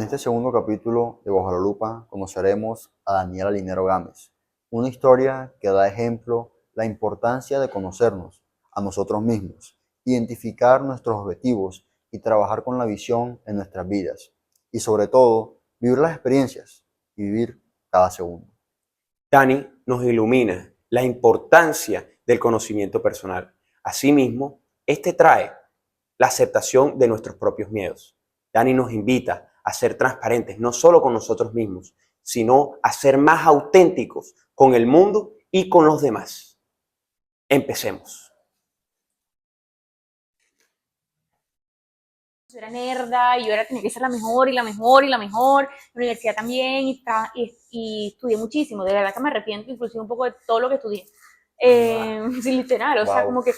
este segundo capítulo de Bajo la Lupa conoceremos a Daniela Linero Gámez, una historia que da ejemplo la importancia de conocernos a nosotros mismos, identificar nuestros objetivos y trabajar con la visión en nuestras vidas, y sobre todo, vivir las experiencias y vivir cada segundo. Dani nos ilumina la importancia del conocimiento personal. Asimismo, este trae la aceptación de nuestros propios miedos. Dani nos invita a ser transparentes, no solo con nosotros mismos, sino a ser más auténticos con el mundo y con los demás. Empecemos. Yo era nerda y yo tenía que ser la mejor y la mejor y la mejor, la universidad también, y estudié muchísimo, de verdad que me arrepiento inclusive un poco de todo lo que estudié. Sí, literal, o sea, como que,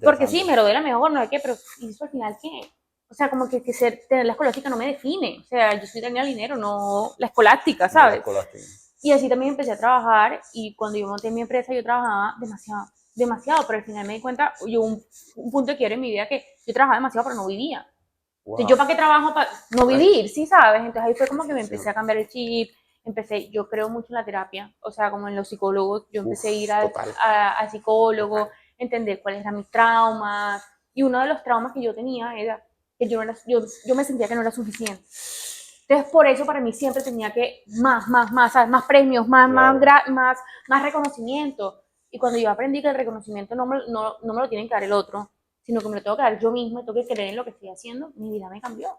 porque sí, me lo doy la mejor, no sé qué, pero ¿y eso al final qué? O sea, como que tener la escolástica no me define, o sea, yo soy Daniela Linero, no la escolástica, ¿sabes? Y así también empecé a trabajar, y cuando yo monté mi empresa yo trabajaba demasiado, demasiado, pero al final me di cuenta, yo un punto de quiebre en mi vida que yo trabajaba demasiado pero no vivía. Wow. Entonces, ¿yo para qué trabajo? Para no vivir, ¿sí sabes? Entonces ahí fue como que me empecé a cambiar el chip, yo creo mucho en la terapia, o sea, como en los psicólogos, yo empecé a ir al psicólogo, entender cuáles eran mis traumas, y uno de los traumas que yo tenía era que yo me sentía que no era suficiente. Entonces, por eso para mí siempre tenía que ¿sabes? Más premios, más reconocimiento. Y cuando yo aprendí que el reconocimiento no me lo tienen que dar el otro, sino que me lo tengo que dar yo mismo y tengo que creer en lo que estoy haciendo, mi vida me cambió.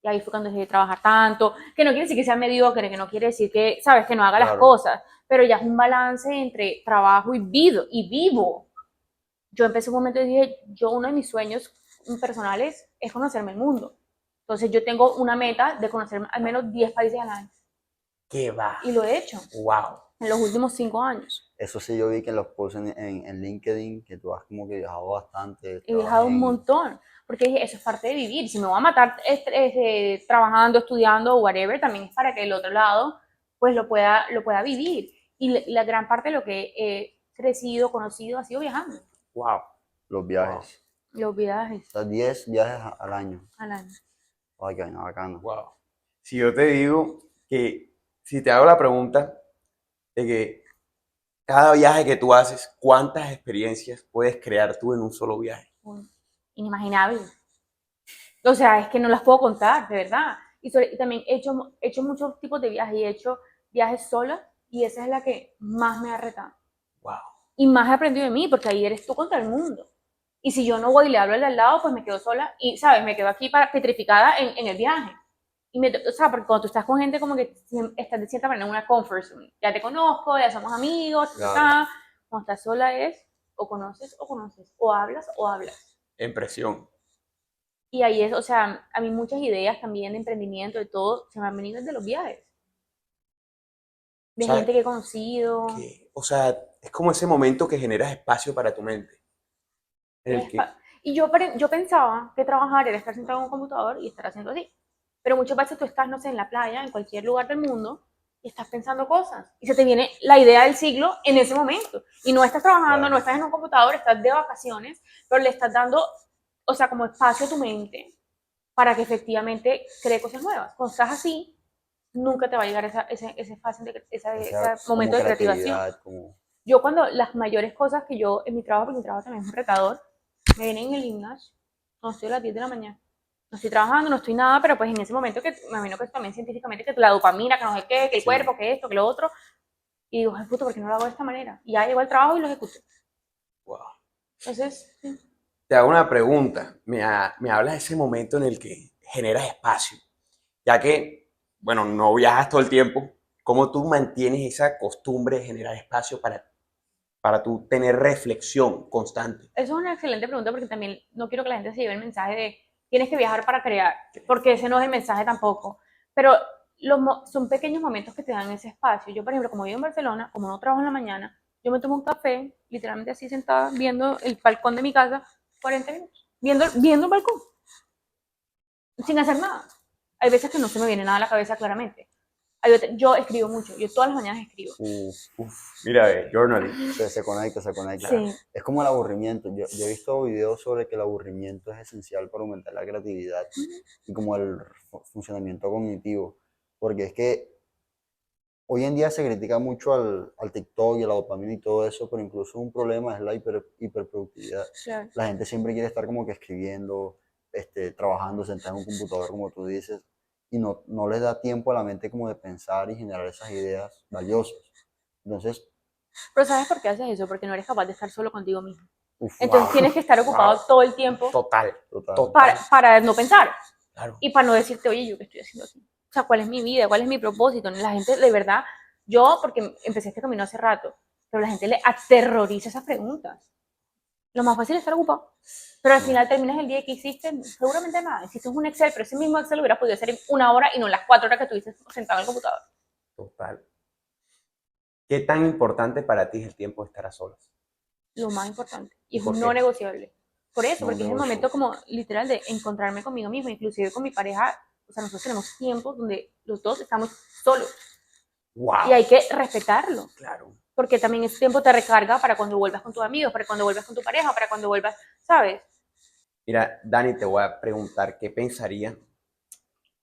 Y ahí fue cuando dejé de trabajar tanto, que no quiere decir que sea mediocre, que no quiere decir que, sabes, que no haga las cosas, pero ya es un balance entre trabajo y vivo. Yo empecé un momento y dije, uno de mis sueños personales es conocerme el mundo. Entonces yo tengo una meta de conocer al menos 10 países al año. ¿Qué va? Y lo he hecho. Wow. En los últimos 5 años. Eso sí, yo vi que en los posts en LinkedIn, que tú has como que viajado bastante. He viajado un montón, porque dije, eso es parte de vivir. Si me voy a matar trabajando, estudiando o whatever, también es para que el otro lado pues lo pueda vivir. Y la gran parte de lo que he crecido, conocido, ha sido viajando. Wow. Los viajes. Wow. Los viajes. O sea, 10 viajes al año. Al año. Ay, qué vaina bacana. Wow. Si yo te digo que, si te hago la pregunta de que cada viaje que tú haces, ¿cuántas experiencias puedes crear tú en un solo viaje? Inimaginable. O sea, es que no las puedo contar, de verdad. Y también he hecho muchos tipos de viajes. He hecho viajes sola y esa es la que más me ha retado. Wow. Y más he aprendido de mí, porque ahí eres tú contra el mundo. Y si yo no voy y le hablo al de al lado, pues me quedo sola y, ¿sabes? Me quedo aquí petrificada en el viaje. O sea, porque cuando tú estás con gente como que estás de cierta manera en una comfort zone. Ya te conozco, ya somos amigos, claro. Cuando estás sola es o conoces, o hablas. En presión. Y ahí es, o sea, a mí muchas ideas también de emprendimiento, de todo, se me han venido desde los viajes. De gente que he conocido. O sea, es como ese momento que generas espacio para tu mente. Y yo pensaba que trabajar era estar sentado en un computador y estar haciendo así. Pero muchas veces tú estás, no sé, en la playa, en cualquier lugar del mundo, y estás pensando cosas. Y se te viene la idea del siglo en ese momento. Y no estás trabajando, no estás en un computador, estás de vacaciones, pero le estás dando, o sea, como espacio a tu mente para que efectivamente cree cosas nuevas. Cuando estás así, nunca te va a llegar ese momento de creativación. Yo cuando las mayores cosas que yo en mi trabajo, porque mi trabajo también es un retador, me vienen en el gimnasio, no estoy a las 10 de la mañana. No estoy trabajando, no estoy nada, pero pues en ese momento que me imagino que también científicamente que la dopamina, que no sé qué, que el cuerpo, que esto, que lo otro. Y digo, ay puto, ¿por qué no lo hago de esta manera? Y ya llego al trabajo y lo ejecuto. Wow. Entonces, sí. Te hago una pregunta. Me hablas de ese momento en el que generas espacio. Ya que, bueno, no viajas todo el tiempo, ¿cómo tú mantienes esa costumbre de generar espacio para tú tener reflexión constante? Eso es una excelente pregunta porque también no quiero que la gente se lleve el mensaje de tienes que viajar para crear, porque ese no es el mensaje tampoco. Pero son pequeños momentos que te dan ese espacio. Yo, por ejemplo, como vivo en Barcelona, como no trabajo en la mañana, yo me tomo un café, literalmente así sentada, viendo el balcón de mi casa, 40 minutos, viendo el balcón, sin hacer nada. Hay veces que no se me viene nada a la cabeza claramente. Yo escribo mucho, yo todas las mañanas escribo. Mira, journaling. Se conecta, se conecta. Sí. Es como el aburrimiento. Yo he visto videos sobre que el aburrimiento es esencial para aumentar la creatividad y como el funcionamiento cognitivo. Porque es que hoy en día se critica mucho al TikTok y a la dopamina y todo eso, pero incluso un problema es la hiperproductividad. Claro. La gente siempre quiere estar como que escribiendo, trabajando, sentada en un computador, como tú dices, y no les da tiempo a la mente como de pensar y generar esas ideas valiosas. Entonces, Pero ¿sabes por qué haces eso? Porque no eres capaz de estar solo contigo mismo. uf, Entonces tienes que estar ocupado todo el tiempo Total. para no pensar Claro. y para no decirte, oye, ¿yo qué estoy haciendo aquí? O sea, ¿cuál es mi vida? ¿Cuál es mi propósito? La gente, de verdad, yo, porque empecé este camino hace rato, pero la gente le aterroriza esas preguntas. Lo más fácil es estar ocupado. Pero al final terminas el día y ¿qué hiciste? Seguramente nada. Hiciste un Excel, pero ese mismo Excel hubiera podido hacer en 1 hora y no en las 4 horas que estuviste sentado en el computador. Total. ¿Qué tan importante para ti es el tiempo de estar a solas? Lo más importante. Y es ¿Por no qué? negociable. Por eso, no porque es el momento como literal de encontrarme conmigo misma, inclusive con mi pareja. O sea, nosotros tenemos tiempos donde los dos estamos solos. Wow. Y hay que respetarlo. Claro. Porque también ese tiempo te recarga para cuando vuelvas con tus amigos, para cuando vuelvas con tu pareja, para cuando vuelvas, ¿sabes? Mira, Dani, te voy a preguntar qué pensaría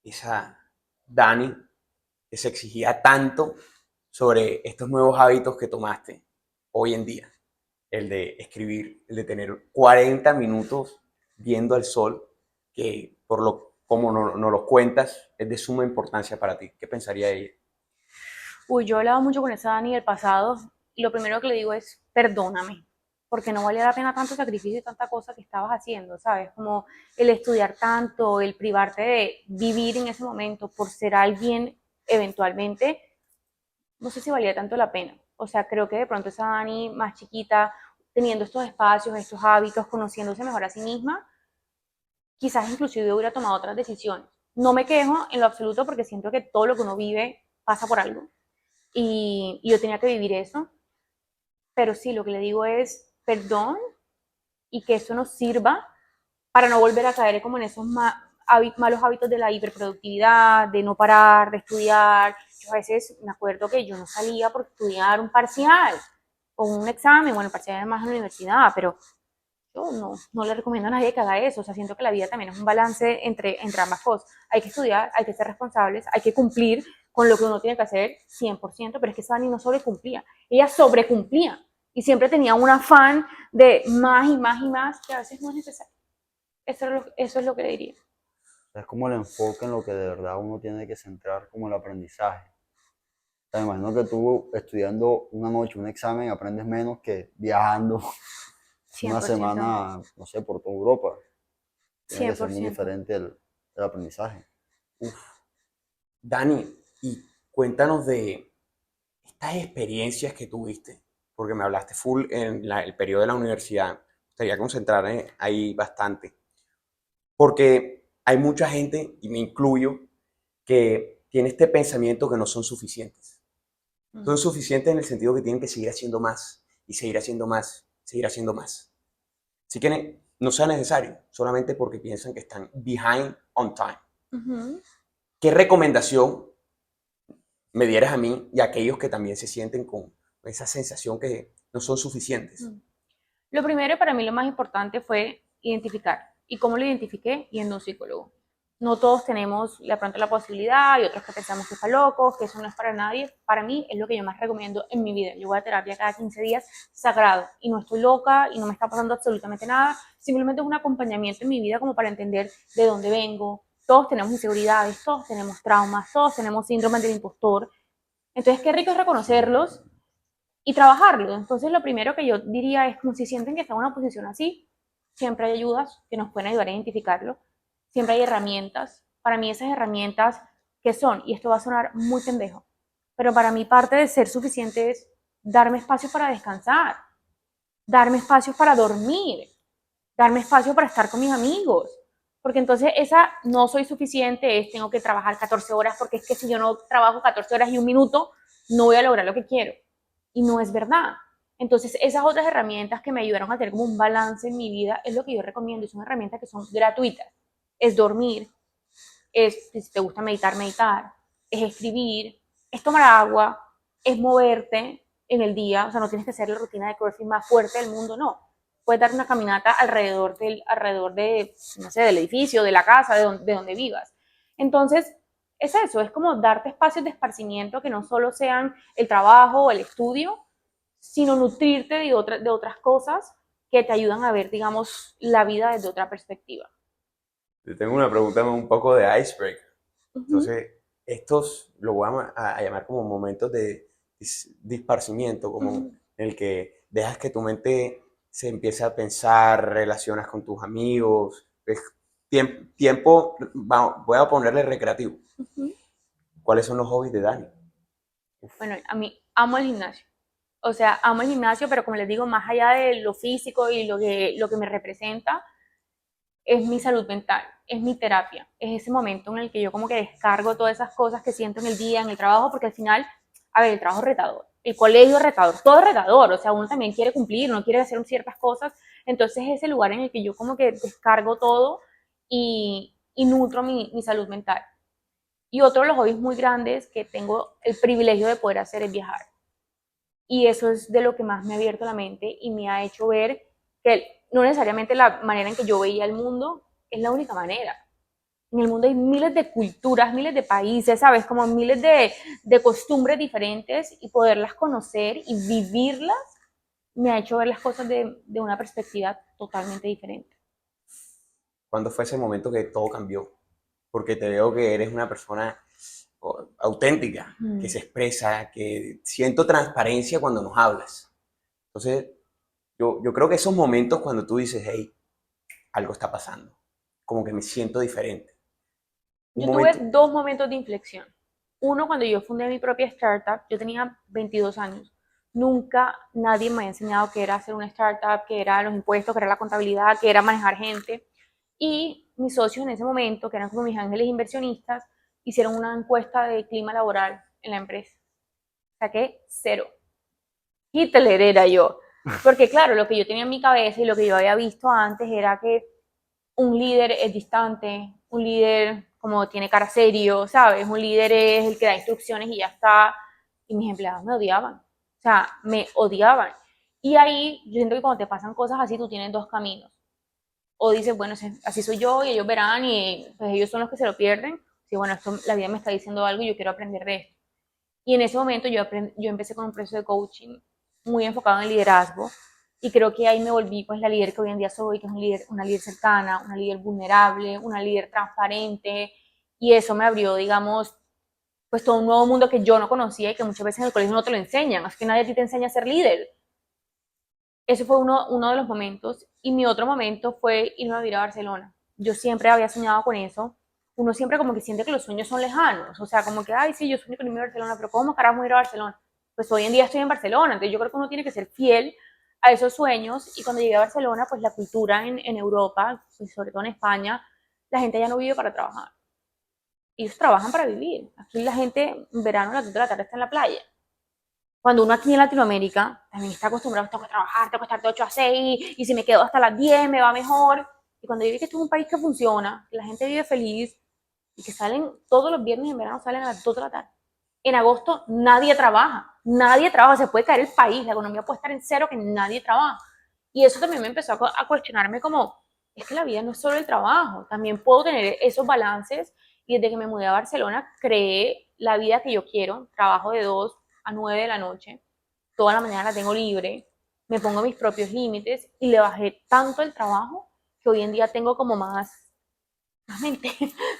esa Dani que se exigía tanto sobre estos nuevos hábitos que tomaste hoy en día. El de escribir, el de tener 40 minutos viendo al sol, que por lo como no los cuentas, es de suma importancia para ti. ¿Qué pensaría ella? Uy, yo he hablado mucho con esa Dani del pasado y lo primero que le digo es, perdóname, porque no valía la pena tanto sacrificio y tanta cosa que estabas haciendo, ¿sabes? Como el estudiar tanto, el privarte de vivir en ese momento por ser alguien eventualmente, no sé si valía tanto la pena. O sea, creo que de pronto esa Dani más chiquita, teniendo estos espacios, estos hábitos, conociéndose mejor a sí misma, quizás inclusive hubiera tomado otras decisiones. No me quejo en lo absoluto porque siento que todo lo que uno vive pasa por algo y yo tenía que vivir eso, pero sí, lo que le digo es perdón y que eso nos sirva para no volver a caer como en esos malos hábitos de la hiperproductividad, de no parar, de estudiar. Yo a veces me acuerdo que yo no salía por estudiar un parcial o un examen, bueno, el parcial además en la universidad, pero yo no le recomiendo a nadie que haga eso. O sea, siento que la vida también es un balance entre ambas cosas. Hay que estudiar, hay que ser responsables, hay que cumplir con lo que uno tiene que hacer 100%, pero es que Sani no sobrecumplía, ella sobrecumplía y siempre tenía un afán de más y más y más que a veces no es necesario. Eso es lo que le diría. es como el enfoque en lo que de verdad uno tiene que centrar como el aprendizaje. O sea, me imagino que tú estudiando una noche un examen aprendes menos que viajando una 100%. semana, no sé, por toda Europa. Tiene que ser muy 100%. diferente el aprendizaje. Uf. Dani, y cuéntanos de estas experiencias que tuviste, porque me hablaste full en el periodo de la universidad. Me gustaría concentrarme ahí bastante, porque hay mucha gente, y me incluyo, que tiene este pensamiento que no son suficientes. Son suficientes en el sentido que tienen que seguir haciendo más, y seguir haciendo más, seguir haciendo más. Así que no sea necesario, solamente porque piensan que están behind on time. ¿Qué recomendación me dieras a mí y a aquellos que también se sienten con esa sensación que no son suficientes? Lo primero y para mí lo más importante fue identificar. ¿Y cómo lo identifiqué? Yendo a un psicólogo. No todos tenemos de pronto la posibilidad y otros que pensamos que está locos, que eso no es para nadie. Para mí es lo que yo más recomiendo en mi vida. Yo voy a terapia cada 15 días sagrado y no estoy loca y no me está pasando absolutamente nada. Simplemente es un acompañamiento en mi vida como para entender de dónde vengo. Todos tenemos inseguridades, todos tenemos traumas, todos tenemos síndrome del impostor. Entonces, qué rico es reconocerlos y trabajarlo. Entonces, lo primero que yo diría es como si sienten que están en una posición así, siempre hay ayudas que nos pueden ayudar a identificarlo, siempre hay herramientas. Para mí esas herramientas que son, y esto va a sonar muy pendejo, pero para mí parte de ser suficiente es darme espacio para descansar, darme espacio para dormir, darme espacio para estar con mis amigos. Porque entonces esa no soy suficiente es tengo que trabajar 14 horas porque es que si yo no trabajo 14 horas y un minuto no voy a lograr lo que quiero. Y no es verdad. Entonces esas otras herramientas que me ayudaron a tener como un balance en mi vida es lo que yo recomiendo y son herramientas que son gratuitas. Es dormir, es si te gusta meditar, meditar, es escribir, es tomar agua, es moverte en el día, o sea, no tienes que hacer la rutina de CrossFit más fuerte del mundo, no. Puedes dar una caminata alrededor de, no sé, del edificio, de la casa, de donde vivas. Entonces, es eso, es como darte espacios de esparcimiento que no solo sean el trabajo o el estudio, sino nutrirte de otras cosas que te ayudan a ver, digamos, la vida desde otra perspectiva. Yo tengo una pregunta un poco de icebreaker. Uh -huh. Entonces, estos lo voy a llamar como momentos de esparcimiento, como Uh -huh. en el que dejas que tu mente se empiece a pensar, relacionas con tus amigos, tiempo, voy a ponerle recreativo. Uh -huh. ¿Cuáles son los hobbies de Dani? Bueno, a mí amo el gimnasio. O sea, amo el gimnasio, pero como les digo, más allá de lo físico y lo que me representa, es mi salud mental, es mi terapia, es ese momento en el que yo como que descargo todas esas cosas que siento en el día, en el trabajo, porque al final, a ver, el trabajo es retador, el colegio es retador, todo es retador, o sea, uno también quiere cumplir, uno quiere hacer ciertas cosas, entonces es ese lugar en el que yo como que descargo todo y nutro mi salud mental. Y otro de los hobbies muy grandes que tengo el privilegio de poder hacer es viajar. Y eso es de lo que más me ha abierto la mente y me ha hecho ver que no necesariamente la manera en que yo veía el mundo es la única manera. En el mundo hay miles de culturas, miles de países, ¿sabes? Como miles de costumbres diferentes y poderlas conocer y vivirlas me ha hecho ver las cosas de una perspectiva totalmente diferente. ¿Cuándo fue ese momento que todo cambió? Porque te veo que eres una persona auténtica, que se expresa, que siento transparencia cuando nos hablas. Entonces, yo creo que esos momentos cuando tú dices, hey, algo está pasando, como que me siento diferente. Un Yo tuve momento, dos momentos de inflexión. Uno, cuando yo fundé mi propia startup, yo tenía 22 años. Nunca nadie me había enseñado qué era hacer una startup, qué era los impuestos, qué era la contabilidad, qué era manejar gente. Y mis socios en ese momento, que eran como mis ángeles inversionistas, hicieron una encuesta de clima laboral en la empresa. Saqué 0. Hitler era yo. Porque claro, lo que yo tenía en mi cabeza y lo que yo había visto antes era que un líder es distante, un líder como tiene cara serio, ¿sabes? Un líder es el que da instrucciones y ya está. Y mis empleados me odiaban. O sea, me odiaban. Y ahí yo siento que cuando te pasan cosas así, tú tienes dos caminos. O dices, bueno, así soy yo y ellos verán y pues ellos son los que se lo pierden. Sí, bueno, esto, la vida me está diciendo algo y yo quiero aprender de esto. Y en ese momento yo empecé con un proceso de coaching muy enfocado en el liderazgo y creo que ahí me volví pues la líder que hoy en día soy, que es una líder cercana, una líder vulnerable, una líder transparente y eso me abrió, digamos, pues todo un nuevo mundo que yo no conocía y que muchas veces en el colegio no te lo enseñan, es que nadie a ti te enseña a ser líder. Ese fue uno de los momentos y mi otro momento fue irme a vivir a Barcelona. Yo siempre había soñado con eso. Uno siempre como que siente que los sueños son lejanos, o sea, como que, ay, sí, yo sueño con irme a Barcelona, pero ¿cómo carajo voy a ir a Barcelona? Pues hoy en día estoy en Barcelona, entonces yo creo que uno tiene que ser fiel a esos sueños y cuando llegué a Barcelona, pues la cultura en Europa, pues sobre todo en España, la gente ya no vive para trabajar. Ellos trabajan para vivir. Aquí la gente en verano a las 2 de la tarde está en la playa. Cuando uno aquí en Latinoamérica también está acostumbrado, tengo que trabajar, tengo que estar de 8 a 6, y si me quedo hasta las 10 me va mejor. Y cuando yo vi que esto es un país que funciona, que la gente vive feliz, y que salen todos los viernes en verano, salen a las 2 de la tarde. En agosto nadie trabaja, se puede caer el país, la economía puede estar en cero, que nadie trabaja. Y eso también me empezó a cuestionarme como, es que la vida no es solo el trabajo, también puedo tener esos balances y desde que me mudé a Barcelona creé la vida que yo quiero, trabajo de 2 a 9 de la noche, toda la mañana la tengo libre, me pongo mis propios límites y le bajé tanto el trabajo que hoy en día tengo como más mente,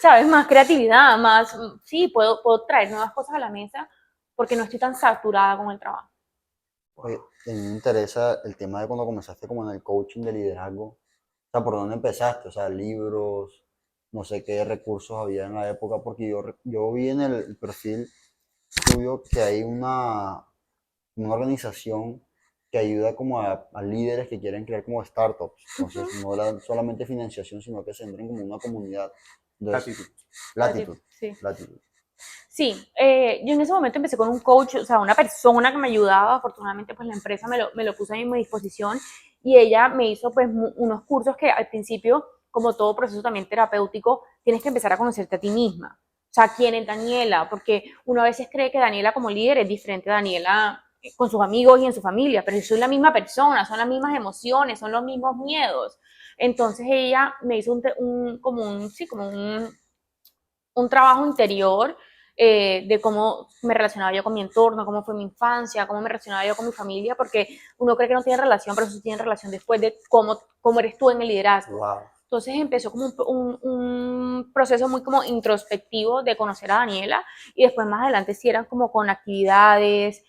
¿sabes? Más creatividad, más, sí, puedo traer nuevas cosas a la mesa porque no estoy tan saturada con el trabajo. Oye, a mí me interesa el tema de cuando comenzaste como en el coaching de liderazgo. O sea, ¿por dónde empezaste? O sea, libros, no sé qué recursos había en la época, porque yo vi en el perfil tuyo que hay una organización que ayuda como a líderes que quieren crear como startups. Entonces, no era solamente financiación, sino que se entren como una comunidad. Entonces, gratitud. Latitud, Sí. Latitud. Sí, yo en ese momento empecé con un coach, o sea, una persona que me ayudaba, afortunadamente pues la empresa me lo puso a mi disposición y ella me hizo pues unos cursos que al principio, como todo proceso también terapéutico, tienes que empezar a conocerte a ti misma. O sea, ¿quién es Daniela? Porque uno a veces cree que Daniela como líder es diferente a Daniela con sus amigos y en su familia, pero yo soy la misma persona, son las mismas emociones, son los mismos miedos. Entonces ella me hizo un trabajo interior de cómo me relacionaba yo con mi entorno, cómo fue mi infancia, cómo me relacionaba yo con mi familia, porque uno cree que no tiene relación, pero sí tiene relación después de cómo eres tú en el liderazgo. Wow. Entonces empezó como un proceso muy como introspectivo de conocer a Daniela y después más adelante sí eran como con actividades,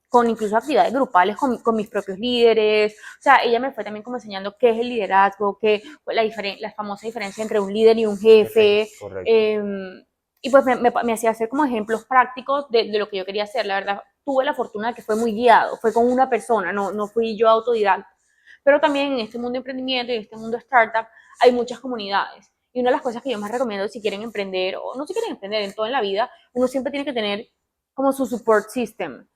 con incluso actividades grupales con mis propios líderes. O sea, ella me fue también como enseñando qué es el liderazgo, qué la famosa diferencia entre un líder y un jefe. Correcto. Y pues me hacía hacer como ejemplos prácticos de lo que yo quería hacer. La verdad, tuve la fortuna de que fue muy guiado, fue con una persona, no fui yo autodidacta. Pero también en este mundo de emprendimiento y en este mundo de startup hay muchas comunidades. Y una de las cosas que yo más recomiendo si quieren emprender, o no si quieren emprender, en toda la vida, uno siempre tiene que tener como su support system.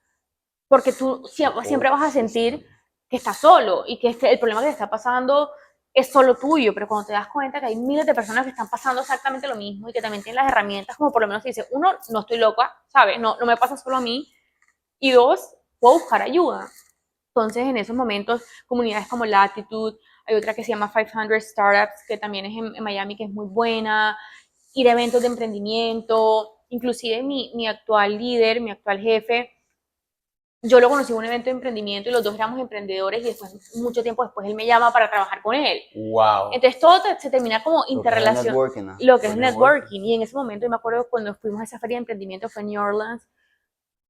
Porque tú siempre vas a sentir que estás solo y que el problema que te está pasando es solo tuyo, pero cuando te das cuenta que hay miles de personas que están pasando exactamente lo mismo y que también tienen las herramientas, como por lo menos te dice, uno, no estoy loca, ¿sabes? No me pasa solo a mí, y dos, puedo buscar ayuda. Entonces, en esos momentos, comunidades como Latitude, hay otra que se llama 500 Startups, que también es en Miami, que es muy buena, ir a eventos de emprendimiento, inclusive mi actual líder, mi actual jefe, yo lo conocí en un evento de emprendimiento y los dos éramos emprendedores y después, mucho tiempo después, él me llama para trabajar con él. Wow. Entonces todo se termina como interrelación. Lo que es networking. networking. Y en ese momento, yo me acuerdo cuando fuimos a esa feria de emprendimiento, fue en New Orleans,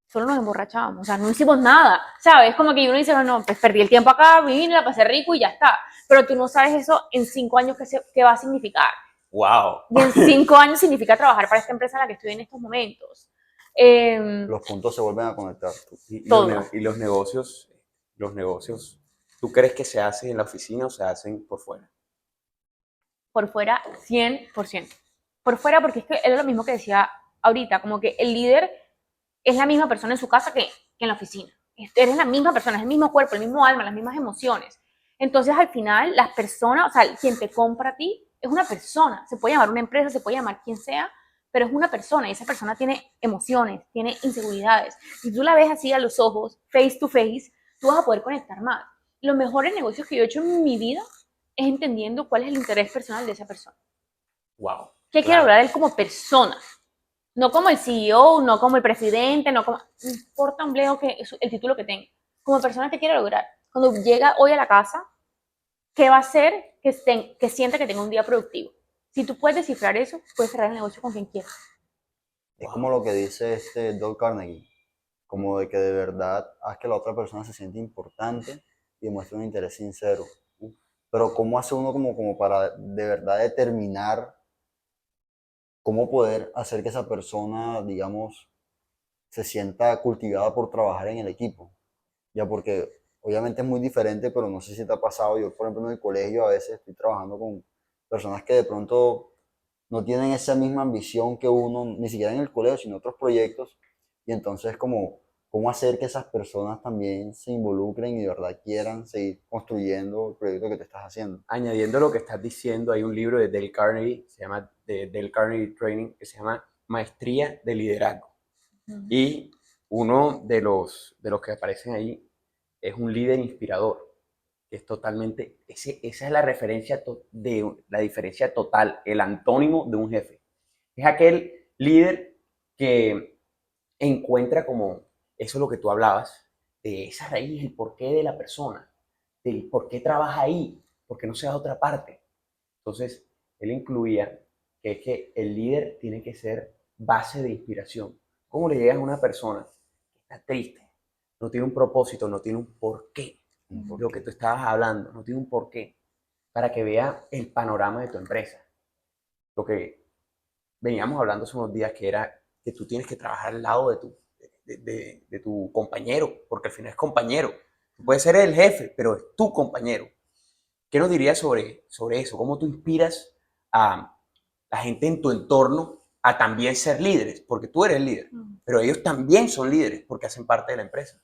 solo nos emborrachábamos, o sea, no hicimos nada, ¿sabes? Como que uno dice, no, pues perdí el tiempo acá, vine, la pasé rico y ya está. Pero tú no sabes eso en 5 años qué va a significar. Wow. Y en 5 años significa trabajar para esta empresa en la que estoy en estos momentos. Los puntos se vuelven a conectar. Y los negocios, ¿tú crees que se hacen en la oficina o se hacen por fuera? Por fuera, 100%. Por fuera, porque es que era lo mismo que decía ahorita, como que el líder es la misma persona en su casa que en la oficina. Eres la misma persona, es el mismo cuerpo, el mismo alma, las mismas emociones. Entonces, al final, las personas, o sea, quien te compra a ti es una persona. Se puede llamar una empresa, se puede llamar quien sea, pero es una persona y esa persona tiene emociones, tiene inseguridades. Si tú la ves así a los ojos, face to face, tú vas a poder conectar más. Los mejores negocios que yo he hecho en mi vida es entendiendo cuál es el interés personal de esa persona. Wow. ¿Qué quiere lograr él como persona? No como el CEO, no como el presidente, no como... No importa un bledo que es el título que tenga. Como persona, ¿qué quiere lograr? Cuando llega hoy a la casa, ¿qué va a hacer que sienta que tenga un día productivo? Si tú puedes descifrar eso, puedes cerrar el negocio con quien quieras. Es como lo que dice este Dale Carnegie, como de que de verdad haz que la otra persona se sienta importante y demuestre un interés sincero. Pero ¿cómo hace uno como para de verdad determinar cómo poder hacer que esa persona, digamos, se sienta cultivada por trabajar en el equipo? Ya porque obviamente es muy diferente, pero no sé si te ha pasado. Yo, por ejemplo, en el colegio a veces estoy trabajando con personas que de pronto no tienen esa misma ambición que uno, ni siquiera en el colegio, sino en otros proyectos. Y entonces, ¿cómo hacer que esas personas también se involucren y de verdad quieran seguir construyendo el proyecto que te estás haciendo? Añadiendo lo que estás diciendo, hay un libro de Dale Carnegie, se llama de Dale Carnegie Training, que se llama Maestría de Liderazgo. Y uno de los que aparecen ahí es un líder inspirador, que es totalmente, esa es la referencia la diferencia total, el antónimo de un jefe. Es aquel líder que encuentra como, eso es lo que tú hablabas, de esa raíz, el porqué de la persona, del por qué trabaja ahí, por qué no se va a otra parte. Entonces, él incluía que es que el líder tiene que ser base de inspiración. ¿Cómo le llegas a una persona que está triste, no tiene un propósito, no tiene un porqué? Lo que tú estabas hablando, no tiene un porqué, para que vea el panorama de tu empresa. Lo que veníamos hablando hace unos días, que era que tú tienes que trabajar al lado de tu compañero, porque al final es compañero. Puede ser el jefe, pero es tu compañero. ¿Qué nos dirías sobre eso? ¿Cómo tú inspiras a la gente en tu entorno a también ser líderes? Porque tú eres líder, pero ellos también son líderes porque hacen parte de la empresa.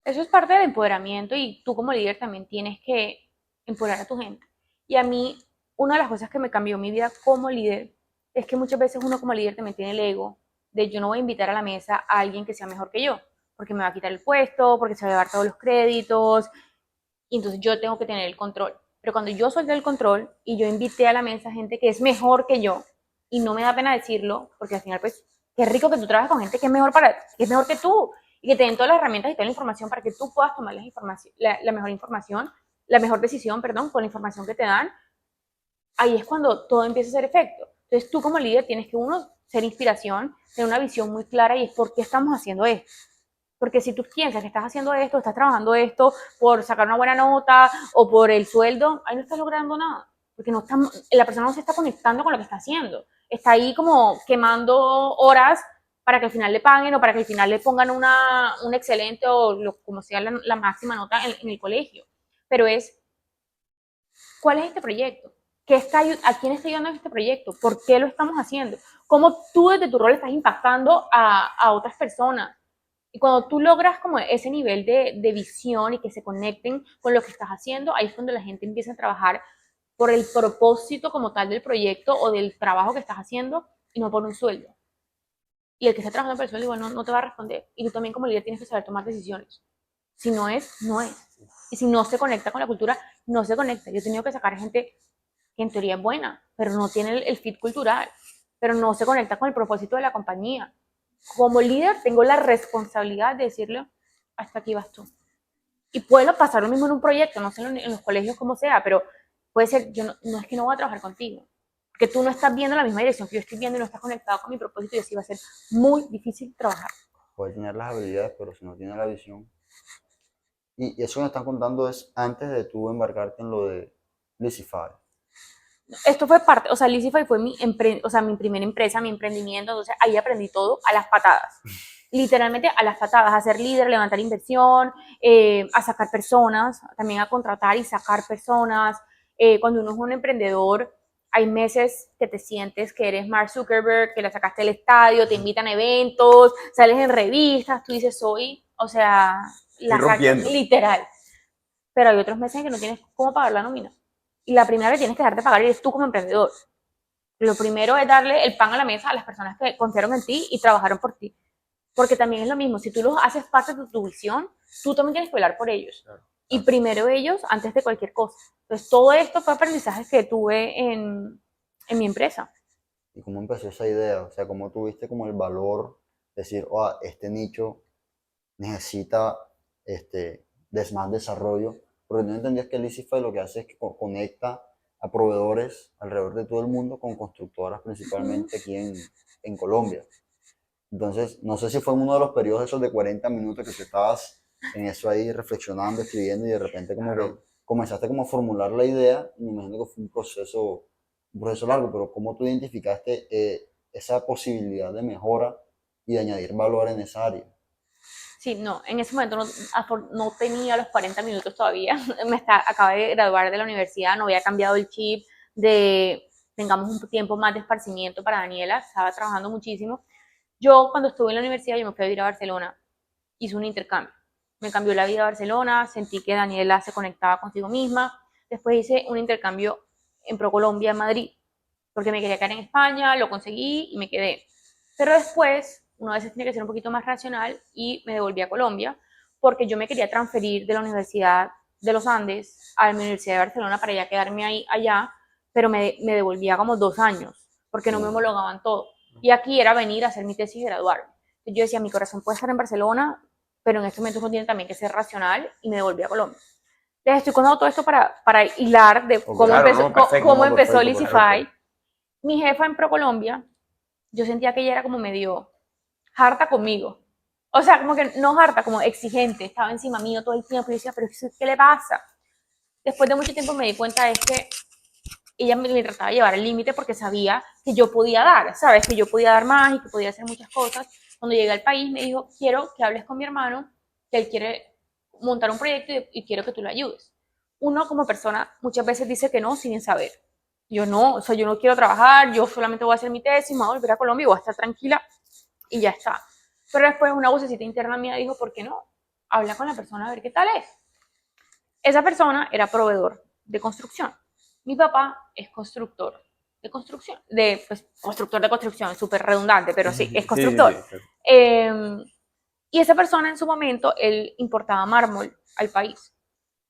Eso es parte del empoderamiento y tú como líder también tienes que empoderar a tu gente. Y a mí, una de las cosas que me cambió mi vida como líder es que muchas veces uno como líder también tiene el ego de yo no voy a invitar a la mesa a alguien que sea mejor que yo, porque me va a quitar el puesto, porque se va a llevar todos los créditos, y entonces yo tengo que tener el control. Pero cuando yo solté el control y yo invité a la mesa gente que es mejor que yo, y no me da pena decirlo, porque al final pues qué rico que tú trabajes con gente que es mejor que es mejor que tú y que te den todas las herramientas y toda la información para que tú puedas tomar la mejor información, la mejor decisión, perdón, con la información que te dan. Ahí es cuando todo empieza a hacer efecto. Entonces tú como líder tienes que uno ser inspiración, tener una visión muy clara y es por qué estamos haciendo esto. Porque si tú piensas que estás haciendo esto, estás trabajando esto por sacar una buena nota o por el sueldo, ahí no estás logrando nada. Porque no está, la persona no se está conectando con lo que está haciendo. Está ahí como quemando horas para que al final le paguen o para que al final le pongan un excelente o como sea la máxima nota en el colegio. Pero es, ¿cuál es este proyecto? ¿A quién está ayudando este proyecto? ¿Por qué lo estamos haciendo? ¿Cómo tú desde tu rol estás impactando a otras personas? Y cuando tú logras como ese nivel de visión y que se conecten con lo que estás haciendo, ahí es cuando la gente empieza a trabajar por el propósito como tal del proyecto o del trabajo que estás haciendo y no por un sueldo. Y el que está trabajando por el sueldo igual no te va a responder. Y tú también como líder tienes que saber tomar decisiones. Si no es, no es. Y si no se conecta con la cultura, no se conecta. Yo he tenido que sacar gente que en teoría es buena, pero no tiene el fit cultural, pero no se conecta con el propósito de la compañía. Como líder tengo la responsabilidad de decirle, hasta aquí vas tú. Y puede pasar lo mismo en un proyecto, no sé en los colegios como sea, pero puede ser, yo no es que no voy a trabajar contigo, porque tú no estás viendo la misma dirección que yo estoy viendo y no estás conectado con mi propósito y así va a ser muy difícil trabajar. Puede tener las habilidades, pero si no tiene la visión. Y eso que me están contando es antes de tú embarcarte en lo de Lisify. Esto fue parte, o sea, Lizify fue mi primera empresa, mi emprendimiento, entonces ahí aprendí todo a las patadas. Literalmente a las patadas, a ser líder, levantar inversión, a sacar personas, también a contratar y sacar personas. Cuando uno es un emprendedor, hay meses que te sientes que eres Mark Zuckerberg, que la sacaste del estadio, te invitan a eventos, sales en revistas, tú dices, soy, o sea, Estoy rompiendo. literal. Pero hay otros meses en que no tienes cómo pagar la nómina. Y la primera que tienes que darte a pagar eres tú como emprendedor. Lo primero es darle el pan a la mesa a las personas que confiaron en ti y trabajaron por ti. Porque también es lo mismo, si tú los haces parte de tu visión, tú también tienes que velar por ellos. Claro. Y primero ellos antes de cualquier cosa. Entonces, todo esto fue aprendizajes que tuve en mi empresa. ¿Y cómo empezó esa idea? O sea, ¿cómo tuviste como el valor de decir, oh, este nicho necesita más desarrollo? Porque no entendías que Lisify lo que hace es que conecta a proveedores alrededor de todo el mundo con constructoras principalmente aquí en Colombia. Entonces, no sé si fue en uno de los periodos esos de 40 minutos que tú estabas en eso ahí reflexionando, escribiendo y de repente como que comenzaste como a formular la idea. Me imagino que fue un proceso largo, pero ¿cómo tú identificaste esa posibilidad de mejora y de añadir valor en esa área? Sí, no, en ese momento no tenía los 40 minutos todavía. Acabé de graduar de la universidad, no había cambiado el chip de tengamos un tiempo más de esparcimiento para Daniela, estaba trabajando muchísimo. Yo cuando estuve en la universidad, yo me fui a vivir a Barcelona, hice un intercambio. Me cambió la vida a Barcelona, sentí que Daniela se conectaba consigo misma. Después hice un intercambio en ProColombia, en Madrid, porque me quería quedar en España, lo conseguí y me quedé. Pero después, uno a veces tiene que ser un poquito más racional y me devolví a Colombia porque yo me quería transferir de la Universidad de los Andes a la Universidad de Barcelona para ya quedarme ahí, allá, pero me devolvía como 2 años porque no me homologaban todo. Y aquí era venir a hacer mi tesis y graduarme. Entonces yo decía, mi corazón puede estar en Barcelona, pero en este momento uno tiene también que ser racional y me devolví a Colombia. Les estoy contando todo esto para hilar de cómo claro, empezó, no, perfecto, cómo no, empezó perfecto, Lisify. Mi jefa en ProColombia, yo sentía que ella era como medio harta conmigo. O sea, como que no harta, como exigente. Estaba encima mío todo el tiempo. Y yo decía, pero ¿qué le pasa? Después de mucho tiempo me di cuenta de que ella me trataba de llevar al límite porque sabía que yo podía dar, ¿sabes? Que yo podía dar más y que podía hacer muchas cosas. Cuando llegué al país me dijo, quiero que hables con mi hermano, que él quiere montar un proyecto y quiero que tú lo ayudes. Uno como persona muchas veces dice que no sin saber. Yo no, o sea, yo no quiero trabajar, yo solamente voy a hacer mi tesis, me voy a volver a Colombia y voy a estar tranquila y ya está. Pero después una vocecita interna mía dijo, ¿por qué no? Habla con la persona a ver qué tal es. Esa persona era proveedor de construcción. Mi papá es constructor de construcción, pues, constructor de construcción, súper redundante, pero sí, es constructor. Sí. Y esa persona en su momento, él importaba mármol al país.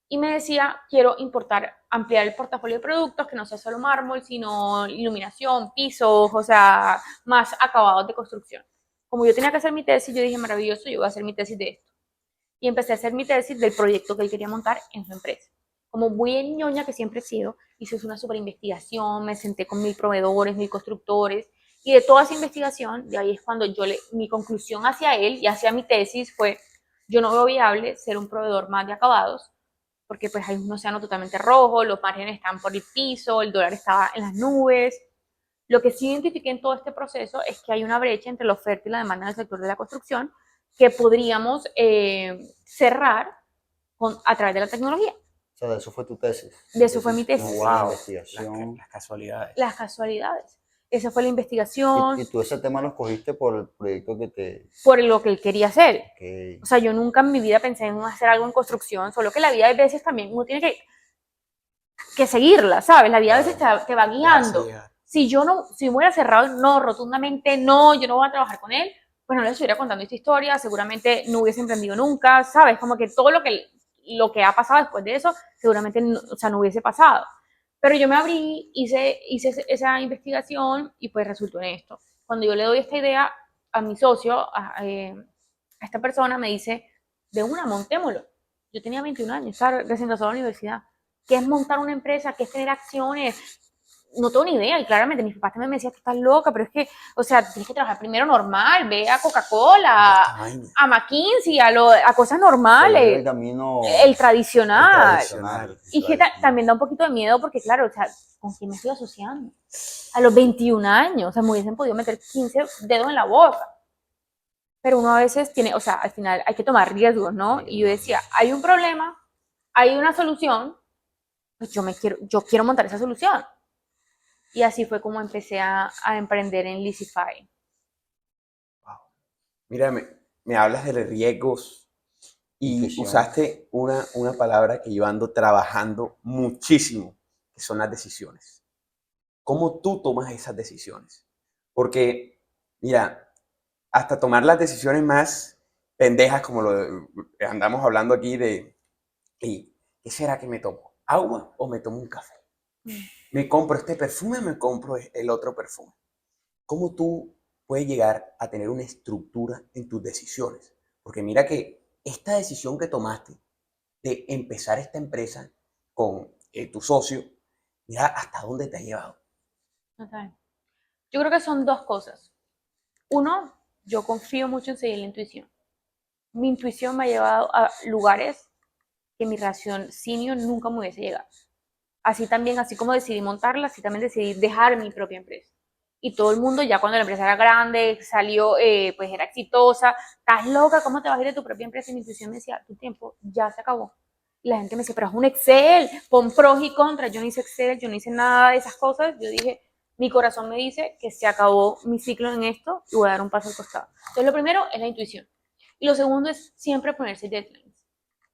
Y me decía, quiero ampliar el portafolio de productos, que no sea solo mármol, sino iluminación, pisos, o sea, más acabados de construcción. Como yo tenía que hacer mi tesis, yo dije, maravilloso, yo voy a hacer mi tesis de esto. Y empecé a hacer mi tesis del proyecto que él quería montar en su empresa. Como muy ñoña que siempre he sido, hice una super investigación, me senté con 1000 proveedores, 1000 constructores, y de toda esa investigación, de ahí es cuando mi conclusión hacia él y hacia mi tesis fue, yo no veo viable ser un proveedor más de acabados, porque pues hay un océano totalmente rojo, los márgenes están por el piso, el dólar estaba en las nubes. Lo que sí identifiqué en todo este proceso es que hay una brecha entre la oferta y la demanda en el sector de la construcción que podríamos cerrar a través de la tecnología. O sea, de eso fue tu tesis. De eso fue mi tesis. No, Wow, investigación. las casualidades. Las casualidades. Esa fue la investigación. Y tú ese tema lo escogiste por el proyecto que te... Por lo que él quería hacer. Okay. O sea, yo nunca en mi vida pensé en hacer algo en construcción, solo que la vida a veces también uno tiene que seguirla, ¿sabes? La vida a veces te va guiando. Si me hubiera cerrado, no, rotundamente no, yo no voy a trabajar con él, pues no les estuviera contando esta historia, seguramente no hubiese emprendido nunca, ¿sabes? Como que todo lo que ha pasado después de eso, seguramente no, o sea, no hubiese pasado. Pero yo me abrí, hice esa investigación y pues resultó en esto. Cuando yo le doy esta idea a mi socio, a esta persona, me dice, de una, montémoslo. Yo tenía 21 años, estaba recién graduado de la universidad. ¿Qué es montar una empresa? ¿Qué es tener acciones? No tengo ni idea, y claramente mis papás también me decían que estás loca, pero es que, o sea, tienes que trabajar primero normal, ve a Coca-Cola, a McKinsey, a cosas normales, el camino, el tradicional. Y que también da un poquito de miedo porque, claro, o sea, ¿con quién me estoy asociando? A los 21 años, o sea, me hubiesen podido meter 15 dedos en la boca. Pero uno a veces tiene, o sea, al final hay que tomar riesgos, ¿no? Y yo decía, hay un problema, hay una solución, pues yo quiero montar esa solución. Y así fue como empecé a emprender en Leasify. Wow. Mira, me hablas de riesgos y Intuición. usaste una palabra que yo ando trabajando muchísimo, que son las decisiones. ¿Cómo tú tomas esas decisiones? Porque, mira, hasta tomar las decisiones más pendejas, como lo andamos hablando aquí de, ¿qué será que me tomo? ¿Agua o me tomo un café? ¿Me compro este perfume o me compro el otro perfume? ¿Cómo tú puedes llegar a tener una estructura en tus decisiones? Porque mira que esta decisión que tomaste de empezar esta empresa con tu socio, mira hasta dónde te ha llevado. Okay. Yo creo que son dos cosas. Uno, yo confío mucho en seguir la intuición. Mi intuición me ha llevado a lugares que mi raciocinio nunca me hubiese llegado. Así también, así como decidí montarla, así también decidí dejar mi propia empresa. Y todo el mundo, ya cuando la empresa era grande, salió, pues era exitosa, estás loca, ¿cómo te vas a ir de tu propia empresa? Y mi intuición me decía, tu tiempo ya se acabó. Y la gente me decía, pero es un Excel, pon pros y contras. Yo no hice Excel, yo no hice nada de esas cosas. Yo dije, mi corazón me dice que se acabó mi ciclo en esto y voy a dar un paso al costado. Entonces, lo primero es la intuición. Y lo segundo es siempre ponerse deadlines.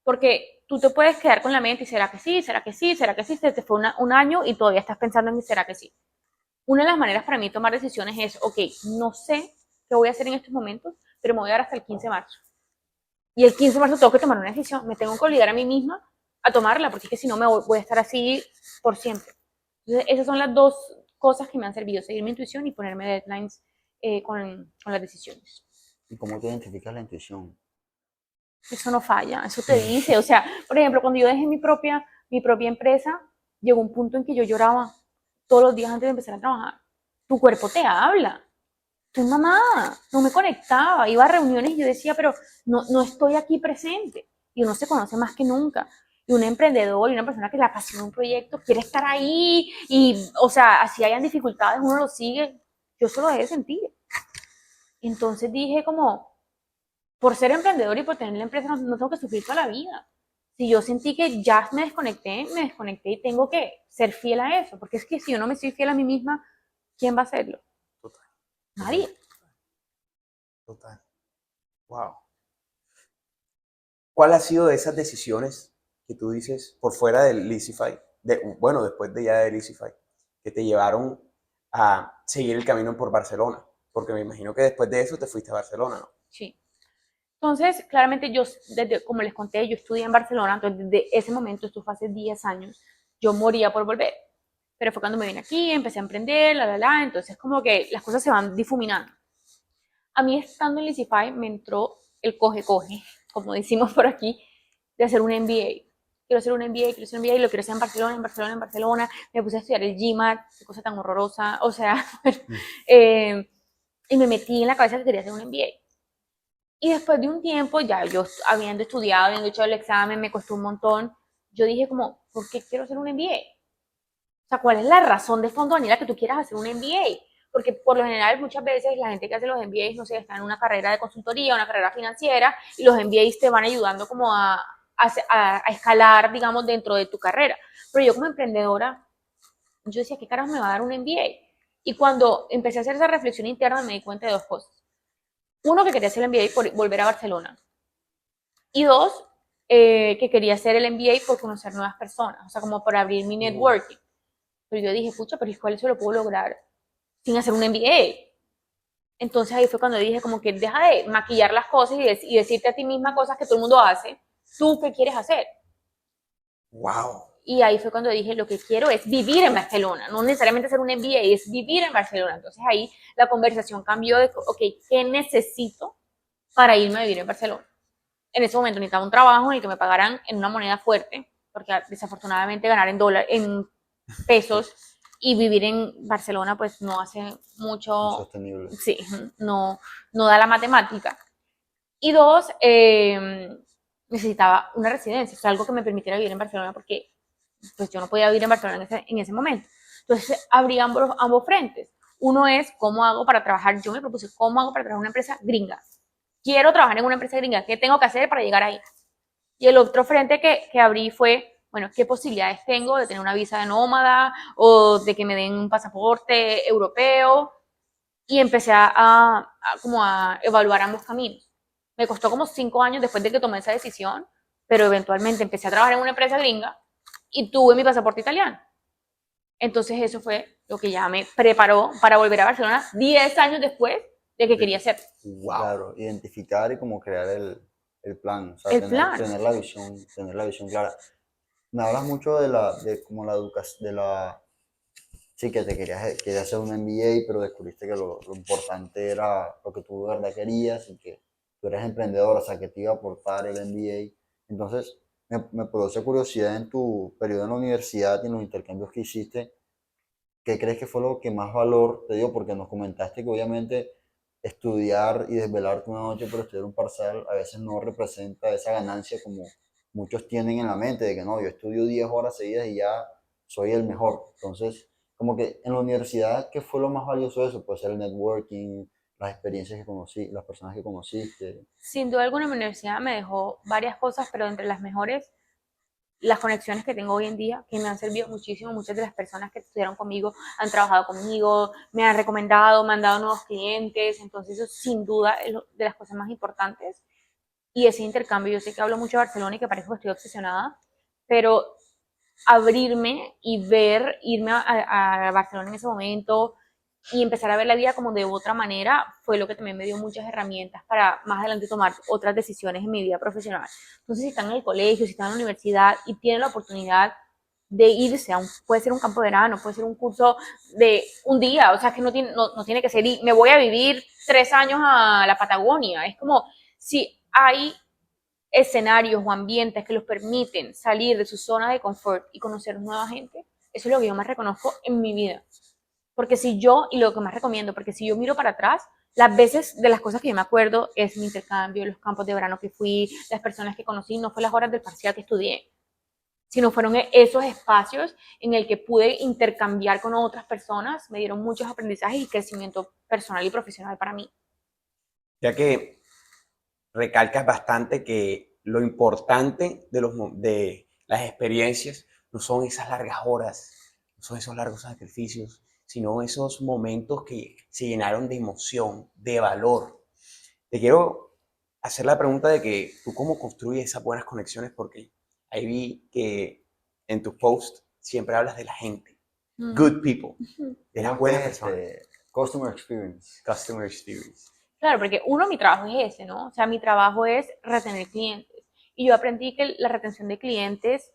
Porque tú te puedes quedar con la mente y será que sí, será que sí, será que sí, se te fue un año y todavía estás pensando en será que sí. Una de las maneras para mí tomar decisiones es, ok, no sé qué voy a hacer en estos momentos, pero me voy a dar hasta el 15 de marzo. Y el 15 de marzo tengo que tomar una decisión, me tengo que obligar a mí misma a tomarla, porque es que si no me voy a estar así por siempre. Entonces, esas son las dos cosas que me han servido, seguir mi intuición y ponerme deadlines con las decisiones. ¿Y cómo tú identificas la intuición? Eso no falla, eso te dice, o sea, por ejemplo, cuando yo dejé mi propia empresa, llegó un punto en que yo lloraba todos los días antes de empezar a trabajar. Tu cuerpo te habla. Estoy mamada, no me conectaba, iba a reuniones y yo decía, pero no estoy aquí presente. Y uno se conoce más que nunca. Y un emprendedor y una persona que le apasiona un proyecto quiere estar ahí y, o sea, así hayan dificultades, uno lo sigue. Yo solo dejé de sentir. Entonces dije como, por ser emprendedor y por tener la empresa no tengo que sufrir toda la vida. Si yo sentí que ya me desconecté y tengo que ser fiel a eso, porque es que si yo no me soy fiel a mí misma, ¿quién va a hacerlo? Total. Nadie. Total. Wow. ¿Cuál ha sido de esas decisiones que tú dices por fuera del Leasify, bueno, después de ya de Leasify, que te llevaron a seguir el camino por Barcelona? Porque me imagino que después de eso te fuiste a Barcelona, ¿no? Sí. Entonces, claramente yo, desde, como les conté, yo estudié en Barcelona, entonces desde ese momento, esto fue hace 10 años, yo moría por volver. Pero fue cuando me vine aquí, empecé a emprender, entonces como que las cosas se van difuminando. A mí estando en Lisify me entró el coge-coge, como decimos por aquí, de hacer un MBA. Quiero hacer un MBA, quiero hacer un MBA, y lo quiero hacer en Barcelona, en Barcelona, en Barcelona. Me puse a estudiar el GMAT, qué cosa tan horrorosa, o sea, y me metí en la cabeza que quería hacer un MBA. Y después de un tiempo, ya yo habiendo estudiado, habiendo hecho el examen, me costó un montón, yo dije como, ¿por qué quiero hacer un MBA? O sea, ¿cuál es la razón de fondo, Daniela, que tú quieras hacer un MBA? Porque por lo general muchas veces la gente que hace los MBAs, no sé, está en una carrera de consultoría, una carrera financiera, y los MBAs te van ayudando como a escalar, digamos, dentro de tu carrera. Pero yo como emprendedora, yo decía, ¿qué caras me va a dar un MBA? Y cuando empecé a hacer esa reflexión interna me di cuenta de dos cosas. Uno, que quería hacer el MBA por volver a Barcelona. Y dos, que quería hacer el MBA por conocer nuevas personas, o sea, como por abrir mi networking. Pero yo dije, pucha, pero ¿cuál eso lo puedo lograr sin hacer un MBA? Entonces ahí fue cuando dije como que deja de maquillar las cosas y decirte a ti misma cosas que todo el mundo hace. ¿Tú qué quieres hacer? ¡Wow! Y ahí fue cuando dije, lo que quiero es vivir en Barcelona, no necesariamente hacer un MBA, es vivir en Barcelona. Entonces ahí la conversación cambió de, ok, ¿qué necesito para irme a vivir en Barcelona? En ese momento necesitaba un trabajo en el que me pagaran en una moneda fuerte, porque desafortunadamente ganar en en pesos y vivir en Barcelona pues no hace mucho, Insostenible. sí, no da la matemática. Y dos, necesitaba una residencia, o sea, algo que me permitiera vivir en Barcelona porque pues yo no podía vivir en Barcelona en ese momento. Entonces abrí ambos frentes. Uno es cómo hago para trabajar, yo me propuse cómo hago para trabajar en una empresa gringa. Quiero trabajar en una empresa gringa, ¿qué tengo que hacer para llegar ahí? Y el otro frente que abrí fue, bueno, ¿qué posibilidades tengo de tener una visa de nómada o de que me den un pasaporte europeo? Y empecé como a evaluar ambos caminos. Me costó como 5 años después de que tomé esa decisión, pero eventualmente empecé a trabajar en una empresa gringa y tuve mi pasaporte italiano. Entonces eso fue lo que ya me preparó para volver a Barcelona 10 años después de que quería hacer ¡Wow! Claro, identificar y como crear el plan, o sea, el plan. tener la visión clara. Me hablas mucho de como la educación, sí, que querías hacer un MBA, pero descubriste que lo importante era lo que tú de verdad querías y que tú eres emprendedor, o sea, que te iba a aportar el MBA. Entonces, me produce curiosidad en tu periodo en la universidad y en los intercambios que hiciste, ¿qué crees que fue lo que más valor te dio? Porque nos comentaste que obviamente estudiar y desvelarte una noche por estudiar un parcial a veces no representa esa ganancia como muchos tienen en la mente, de que no, yo estudio 10 horas seguidas y ya soy el mejor. Entonces, como que en la universidad, ¿qué fue lo más valioso de eso? Puede ser el networking, las experiencias que conocí, las personas que conociste. Sin duda alguna mi universidad me dejó varias cosas, pero entre las mejores las conexiones que tengo hoy en día, que me han servido muchísimo. Muchas de las personas que estudiaron conmigo han trabajado conmigo, me han recomendado, me han dado nuevos clientes, entonces eso sin duda es de las cosas más importantes. Y ese intercambio, yo sé que hablo mucho de Barcelona y que parece que estoy obsesionada, pero abrirme y irme a Barcelona en ese momento y empezar a ver la vida como de otra manera fue lo que también me dio muchas herramientas para más adelante tomar otras decisiones en mi vida profesional. Entonces, si están en el colegio, si están en la universidad y tienen la oportunidad de irse puede ser un campo de verano, puede ser un curso de un día, o sea, que no tiene que ser, me voy a vivir 3 años a la Patagonia, es como si hay escenarios o ambientes que los permiten salir de su zona de confort y conocer nueva gente, eso es lo que yo más reconozco en mi vida. Porque si yo, y lo que más recomiendo, porque si yo miro para atrás, las veces de las cosas que yo me acuerdo es mi intercambio, los campos de verano que fui, las personas que conocí, no fue las horas del parcial que estudié, sino fueron esos espacios en el que pude intercambiar con otras personas, me dieron muchos aprendizajes y crecimiento personal y profesional para mí. Ya que recalcas bastante que lo importante de las experiencias no son esas largas horas, no son esos largos sacrificios, sino esos momentos que se llenaron de emoción, de valor. Te quiero hacer la pregunta de que tú cómo construyes esas buenas conexiones, porque ahí vi que en tus posts siempre hablas de la gente. good people, de las ¿Cómo buenas es personas. Customer experience. Customer experience. Claro, porque mi trabajo es ese, ¿no? O sea, mi trabajo es retener clientes. Y yo aprendí que la retención de clientes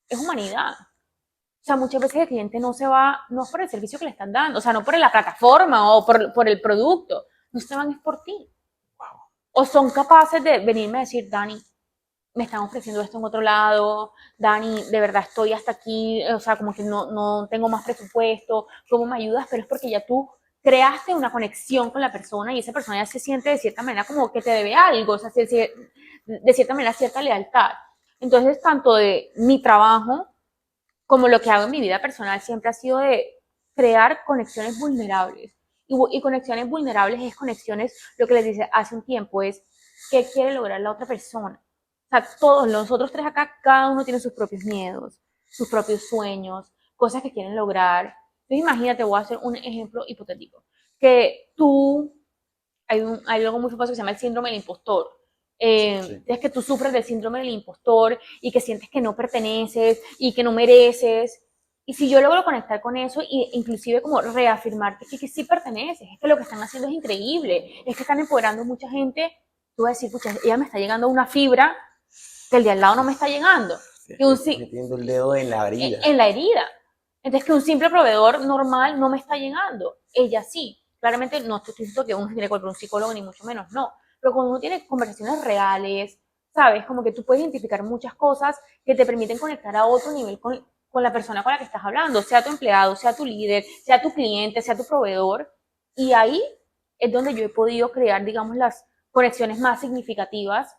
es humanidad. O sea, muchas veces el cliente no se va, no es por el servicio que le están dando, o sea, no por la plataforma o por el producto, no se van es por ti. Wow. O son capaces de venirme a decir, Dani, me están ofreciendo esto en otro lado, Dani, de verdad estoy hasta aquí, o sea, como que no tengo más presupuesto, ¿cómo me ayudas? Pero es porque ya tú creaste una conexión con la persona y esa persona ya se siente de cierta manera como que te debe algo, o sea, de cierta manera cierta lealtad. Entonces, tanto de mi trabajo como lo que hago en mi vida personal siempre ha sido de crear conexiones vulnerables. Y conexiones vulnerables es conexiones, lo que les dice hace un tiempo, es qué quiere lograr la otra persona. O sea, todos nosotros tres acá, cada uno tiene sus propios miedos, sus propios sueños, cosas que quieren lograr. Entonces imagínate, voy a hacer un ejemplo hipotético, que hay algo muy famoso que se llama el síndrome del impostor. Sí. Es que tú sufres del síndrome del impostor y que sientes que no perteneces y que no mereces. Y si yo logro conectar con eso e inclusive como reafirmarte que sí perteneces, es que lo que están haciendo es increíble, es que están empoderando a mucha gente, tú vas a decir, pucha, ella me está llegando a una fibra que el de al lado no me está llegando. Que Metiendo el dedo en la herida. En la herida. Entonces, que un simple proveedor normal no me está llegando. Ella sí. Claramente no estoy diciendo que uno tiene que volver un psicólogo, ni mucho menos, no. Pero cuando uno tiene conversaciones reales, ¿sabes? Como que tú puedes identificar muchas cosas que te permiten conectar a otro nivel con la persona con la que estás hablando, sea tu empleado, sea tu líder, sea tu cliente, sea tu proveedor. Y ahí es donde yo he podido crear, digamos, las conexiones más significativas,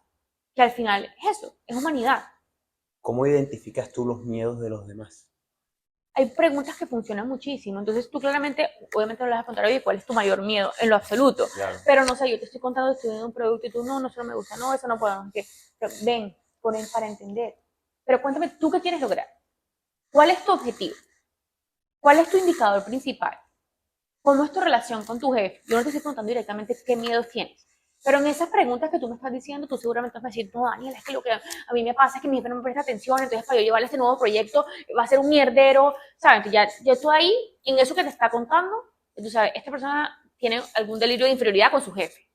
que al final es eso, es humanidad. ¿Cómo identificas tú los miedos de los demás? Hay preguntas que funcionan muchísimo. Entonces tú claramente, obviamente no le vas a contar, oye, ¿cuál es tu mayor miedo? En lo absoluto. Claro. Pero no sé, yo te estoy contando, estoy viendo un producto y tú, no, eso no me gusta, no, eso no puedo. Ven, ponen para entender. Pero cuéntame, ¿tú qué quieres lograr? ¿Cuál es tu objetivo? ¿Cuál es tu indicador principal? ¿Cómo es tu relación con tu jefe? Yo no te estoy preguntando directamente qué miedos tienes. Pero en esas preguntas que tú me estás diciendo, tú seguramente vas a decir, no, Daniel, es que lo que a mí me pasa es que mi jefe no me presta atención, entonces para yo llevarle este nuevo proyecto va a ser un mierdero, ¿sabes? Entonces ya tú ahí, en eso que te está contando, tú sabes, esta persona tiene algún delirio de inferioridad con su jefe.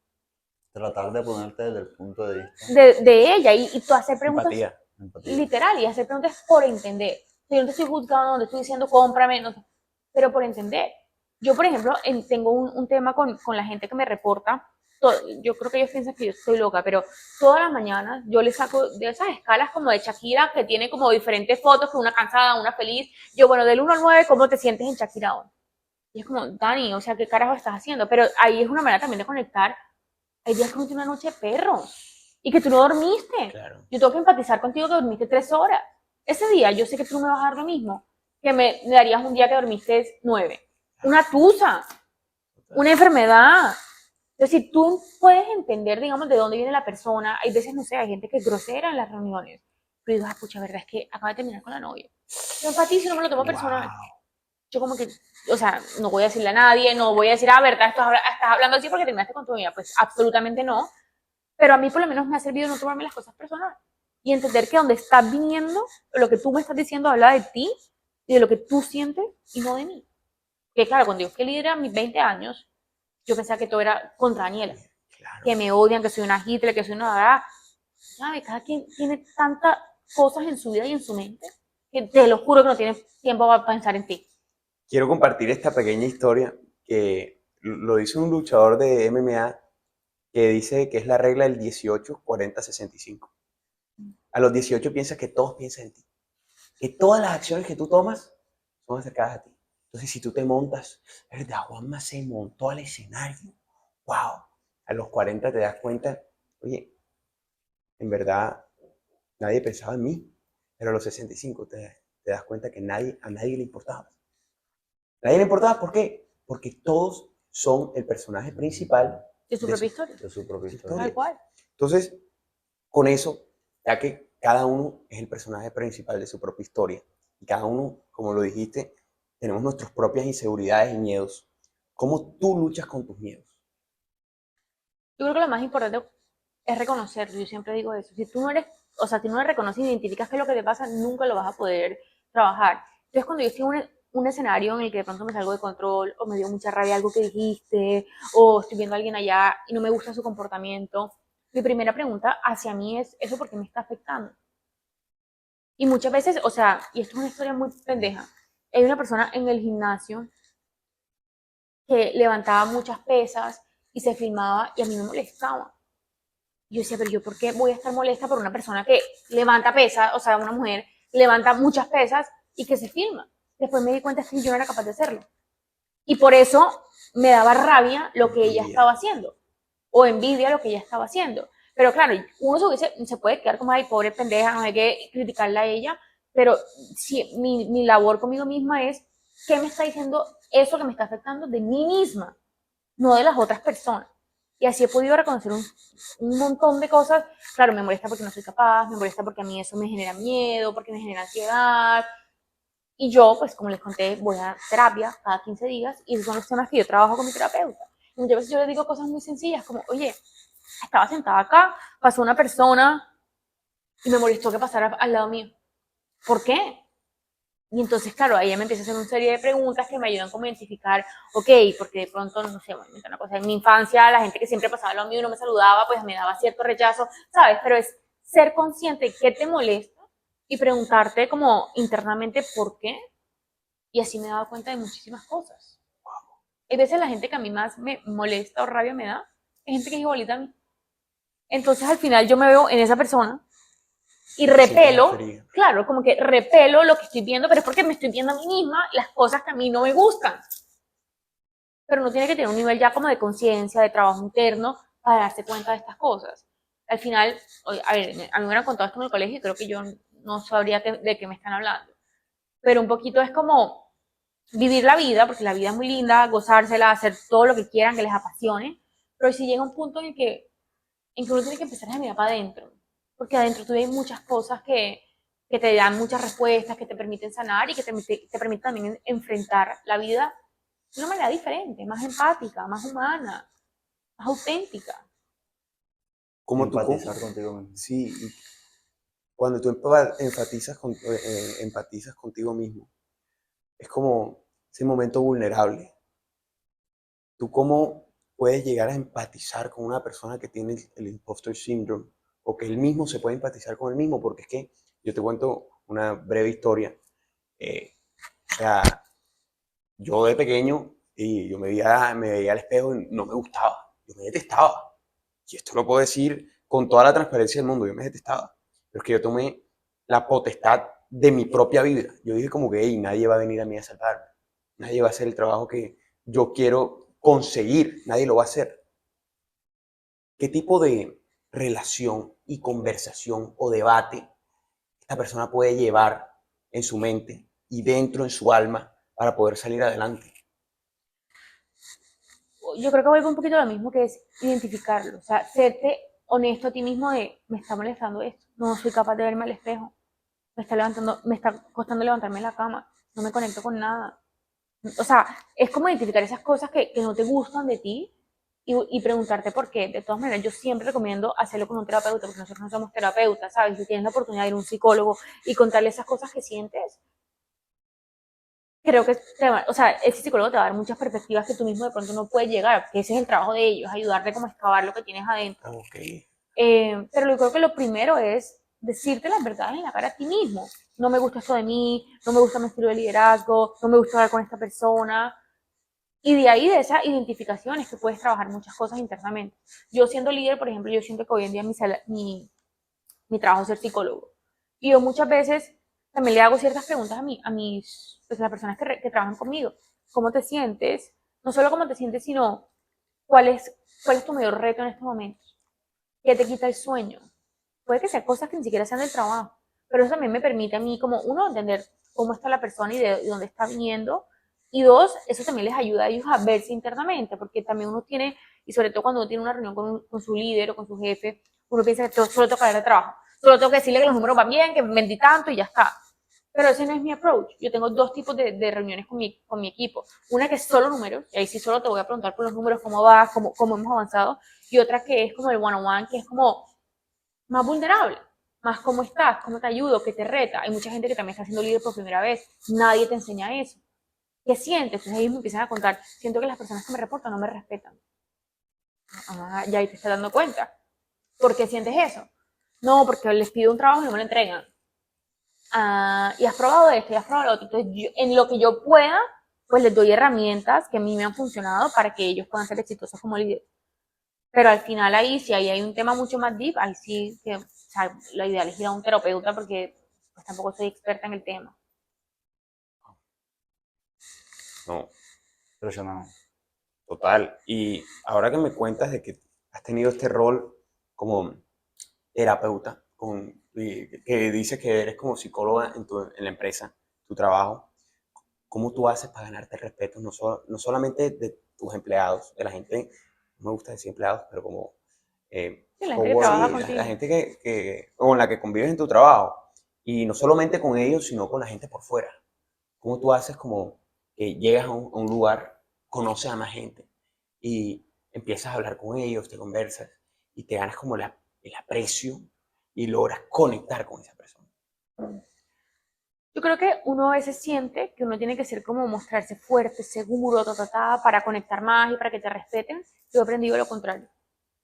Tratar de ponerte desde el punto de vista. De ella, y tú hacer preguntas Empatía. literal, y hacer preguntas por entender. Yo no te estoy juzgando, no te estoy diciendo cómprame, no, pero por entender. Yo, por ejemplo, tengo un tema con la gente que me reporta. Yo creo que ellos piensan que yo estoy loca, pero todas las mañanas yo les saco de esas escalas como de Shakira, que tiene como diferentes fotos, que una cansada, una feliz. Yo, bueno, del 1 al 9, ¿cómo te sientes en Shakira hoy? Y es como, Dani, o sea, ¿qué carajo estás haciendo? Pero ahí es una manera también de conectar. Hay días que no tiene una noche de perro y que tú no dormiste. Claro. Yo tengo que empatizar contigo que dormiste 3 horas. Ese día yo sé que tú no me vas a dar lo mismo que me darías un día que dormiste 9. Una tusa, una enfermedad. Entonces, si tú puedes entender, digamos, de dónde viene la persona, hay veces, no sé, hay gente que es grosera en las reuniones. Pero digo, pucha, verdad es que acaba de terminar con la novia. Yo empatizo, no me lo tomo personal. Yo como que, o sea, no voy a decirle a nadie, no voy a decir, verdad, estás hablando así porque terminaste con tu vida. Pues absolutamente no. Pero a mí por lo menos me ha servido no tomarme las cosas personales y entender que donde estás viniendo, lo que tú me estás diciendo habla de ti y de lo que tú sientes y no de mí. Que claro, cuando yo fui líder a mis 20 años, yo pensaba que todo era contra Daniela, Claro. que me odian, que soy una Hitler, que soy una verdad. ¿Sabe? Cada quien tiene tantas cosas en su vida y en su mente que te lo juro que no tienes tiempo para pensar en ti. Quiero compartir esta pequeña historia que lo dice un luchador de MMA que dice que es la regla del 18, 40, 65. A los 18 piensas que todos piensan en ti, que todas las acciones que tú tomas son acercadas a ti. Entonces, si tú te montas, ¿verdad? Juanma se montó al escenario. ¡Wow! A los 40 te das cuenta, oye, en verdad nadie pensaba en mí. Pero a los 65 te das cuenta que a nadie le importaba. A nadie le importaba, ¿por qué? Porque todos son el personaje principal De su propia historia. De su propia historia. Tal cual. Entonces, con eso, ya que cada uno es el personaje principal de su propia historia, y cada uno, como lo dijiste, tenemos nuestras propias inseguridades y miedos. ¿Cómo tú luchas con tus miedos? Yo creo que lo más importante es reconocerlo. Yo siempre digo eso. Si tú no eres, o sea, si no lo reconoces y identificas qué es lo que te pasa, nunca lo vas a poder trabajar. Entonces, cuando yo estoy un escenario en el que de pronto me salgo de control o me dio mucha rabia algo que dijiste o estoy viendo a alguien allá y no me gusta su comportamiento, mi primera pregunta hacia mí es, ¿eso por qué me está afectando? Y muchas veces, o sea, y esto es una historia muy pendeja, hay una persona en el gimnasio que levantaba muchas pesas y se filmaba y a mí me molestaba. Yo decía, pero yo, ¿por qué voy a estar molesta por una persona que levanta pesas, o sea, una mujer levanta muchas pesas y que se filma? Después me di cuenta que yo no era capaz de hacerlo. Y por eso me daba rabia lo que ella estaba haciendo, o envidia lo que ella estaba haciendo. Pero claro, uno se puede quedar como, ay, pobre pendeja, no hay que criticarla a ella, pero si mi labor conmigo misma es, ¿qué me está diciendo eso que me está afectando de mí misma, no de las otras personas? Y así he podido reconocer un montón de cosas. Claro, me molesta porque no soy capaz, me molesta porque a mí eso me genera miedo, porque me genera ansiedad. Y yo, pues como les conté, voy a terapia cada 15 días y esos son los temas que yo trabajo con mi terapeuta. Y muchas veces yo les digo cosas muy sencillas como, oye, estaba sentada acá, pasó una persona y me molestó que pasara al lado mío. ¿Por qué? Y entonces, claro, ahí ella me empieza a hacer una serie de preguntas que me ayudan como a identificar, ok, porque de pronto, no sé, una cosa, en mi infancia la gente que siempre pasaba lo mío y no me saludaba, pues me daba cierto rechazo, ¿sabes? Pero es ser consciente de qué te molesta y preguntarte como internamente por qué. Y así me he dado cuenta de muchísimas cosas. Hay veces la gente que a mí más me molesta o rabia me da, es gente que es igualita a mí. Entonces al final yo me veo en esa persona y repelo, claro, como que repelo lo que estoy viendo, pero es porque me estoy viendo a mí misma las cosas que a mí no me gustan. Pero uno tiene que tener un nivel ya como de conciencia, de trabajo interno, para darse cuenta de estas cosas. Al final, a ver, a mí me hubieran contado esto en el colegio y creo que yo no sabría de qué me están hablando. Pero un poquito es como vivir la vida, porque la vida es muy linda, gozársela, hacer todo lo que quieran, que les apasione, pero si llega un punto en que uno tiene que empezar a mirar para adentro, porque adentro tú hay muchas cosas que te dan muchas respuestas, que te permiten sanar y que te permiten también enfrentar la vida de una manera diferente, más empática, más humana, más auténtica. Como tú, Empatizar contigo mismo. sí, y cuando tú empatizas contigo mismo, es como ese momento vulnerable. ¿Tú cómo puedes llegar a empatizar con una persona que tiene el imposter syndrome o que él mismo se puede empatizar con él mismo? Porque es que yo te cuento una breve historia. O sea, yo de pequeño y yo me veía al espejo y no me gustaba, yo me detestaba. Y esto lo puedo decir con toda la transparencia del mundo, yo me detestaba. Pero es que yo tomé la potestad de mi propia vida. Yo dije como que, hey, nadie va a venir a mí a salvarme. Nadie va a hacer el trabajo que yo quiero conseguir. Nadie lo va a hacer. ¿Qué tipo de relación y conversación o debate esta persona puede llevar en su mente y dentro en su alma para poder salir adelante? Yo creo que vuelve un poquito a lo mismo que es identificarlo, o sea, serte honesto a ti mismo de, me está molestando esto, no soy capaz de verme al espejo, me está costando levantarme de la cama, no me conecto con nada. O sea, es como identificar esas cosas que no te gustan de ti y preguntarte por qué. De todas maneras, yo siempre recomiendo hacerlo con un terapeuta, porque nosotros no somos terapeutas, ¿sabes? Si tienes la oportunidad de ir a un psicólogo y contarle esas cosas que sientes, creo que o sea, ese psicólogo te va a dar muchas perspectivas que tú mismo de pronto no puedes llegar, que ese es el trabajo de ellos, ayudarte como a excavar lo que tienes adentro. Ok. Pero yo creo que lo primero es decirte las verdades en la cara a ti mismo. No me gusta esto de mí, no me gusta mi estilo de liderazgo, no me gusta hablar con esta persona. Y de ahí, de esa identificación, es que puedes trabajar muchas cosas internamente. Yo siendo líder, por ejemplo, yo siento que hoy en día mi trabajo es ser psicólogo. Y yo muchas veces también le hago ciertas preguntas pues, a las personas que trabajan conmigo. ¿Cómo te sientes? No solo cómo te sientes, sino cuál es, cuál es tu mayor reto en estos momentos. ¿Qué te quita el sueño? Puede que sean cosas que ni siquiera sean del trabajo, pero eso también me permite a mí, como uno, entender cómo está la persona y de dónde está viniendo, y dos, eso también les ayuda a ellos a verse internamente, porque también uno tiene, y sobre todo cuando uno tiene una reunión con su líder o con su jefe, uno piensa que solo toca hablar de trabajo, solo tengo que decirle que los números van bien, que vendí tanto y ya está. Pero ese no es mi approach. Yo tengo dos tipos de reuniones con mi equipo. Una que es solo números, y ahí sí solo te voy a preguntar por los números, cómo vas, cómo hemos avanzado. Y otra que es como el one-on-one, que es como más vulnerable, más cómo estás, cómo te ayudo, qué te reta. Hay mucha gente que también está haciendo líder por primera vez. Nadie te enseña eso. ¿Qué sientes? Entonces ellos me empiezan a contar, siento que las personas que me reportan no me respetan. Ah, ya ahí te estás dando cuenta. ¿Por qué sientes eso? No, porque les pido un trabajo y no me lo entregan. Ah, y has probado esto, y has probado lo otro. Entonces, en lo que yo pueda, pues les doy herramientas que a mí me han funcionado para que ellos puedan ser exitosos como líderes. Pero al final ahí, si ahí hay un tema mucho más deep, ahí sí que, o sea, lo ideal es ir a un terapeuta porque pues tampoco soy experta en el tema. No, Impresionante. total. Y ahora que me cuentas de que has tenido este rol como terapeuta, que dices que eres como psicóloga en la empresa, tu trabajo, ¿cómo tú haces para ganarte el respeto no solamente de tus empleados, de la gente, no me gusta decir empleados, pero como Sí, la gente que Cowork. trabaja sí, la contigo. gente con la que convives en tu trabajo, y no solamente con ellos, sino con la gente por fuera? ¿Cómo tú haces como que llegas a un lugar, conoces a más gente y empiezas a hablar con ellos, te conversas y te ganas como el aprecio y logras conectar con esa persona? Yo creo que uno a veces siente que uno tiene que ser como mostrarse fuerte, seguro, para conectar más y para que te respeten. Yo he aprendido lo contrario.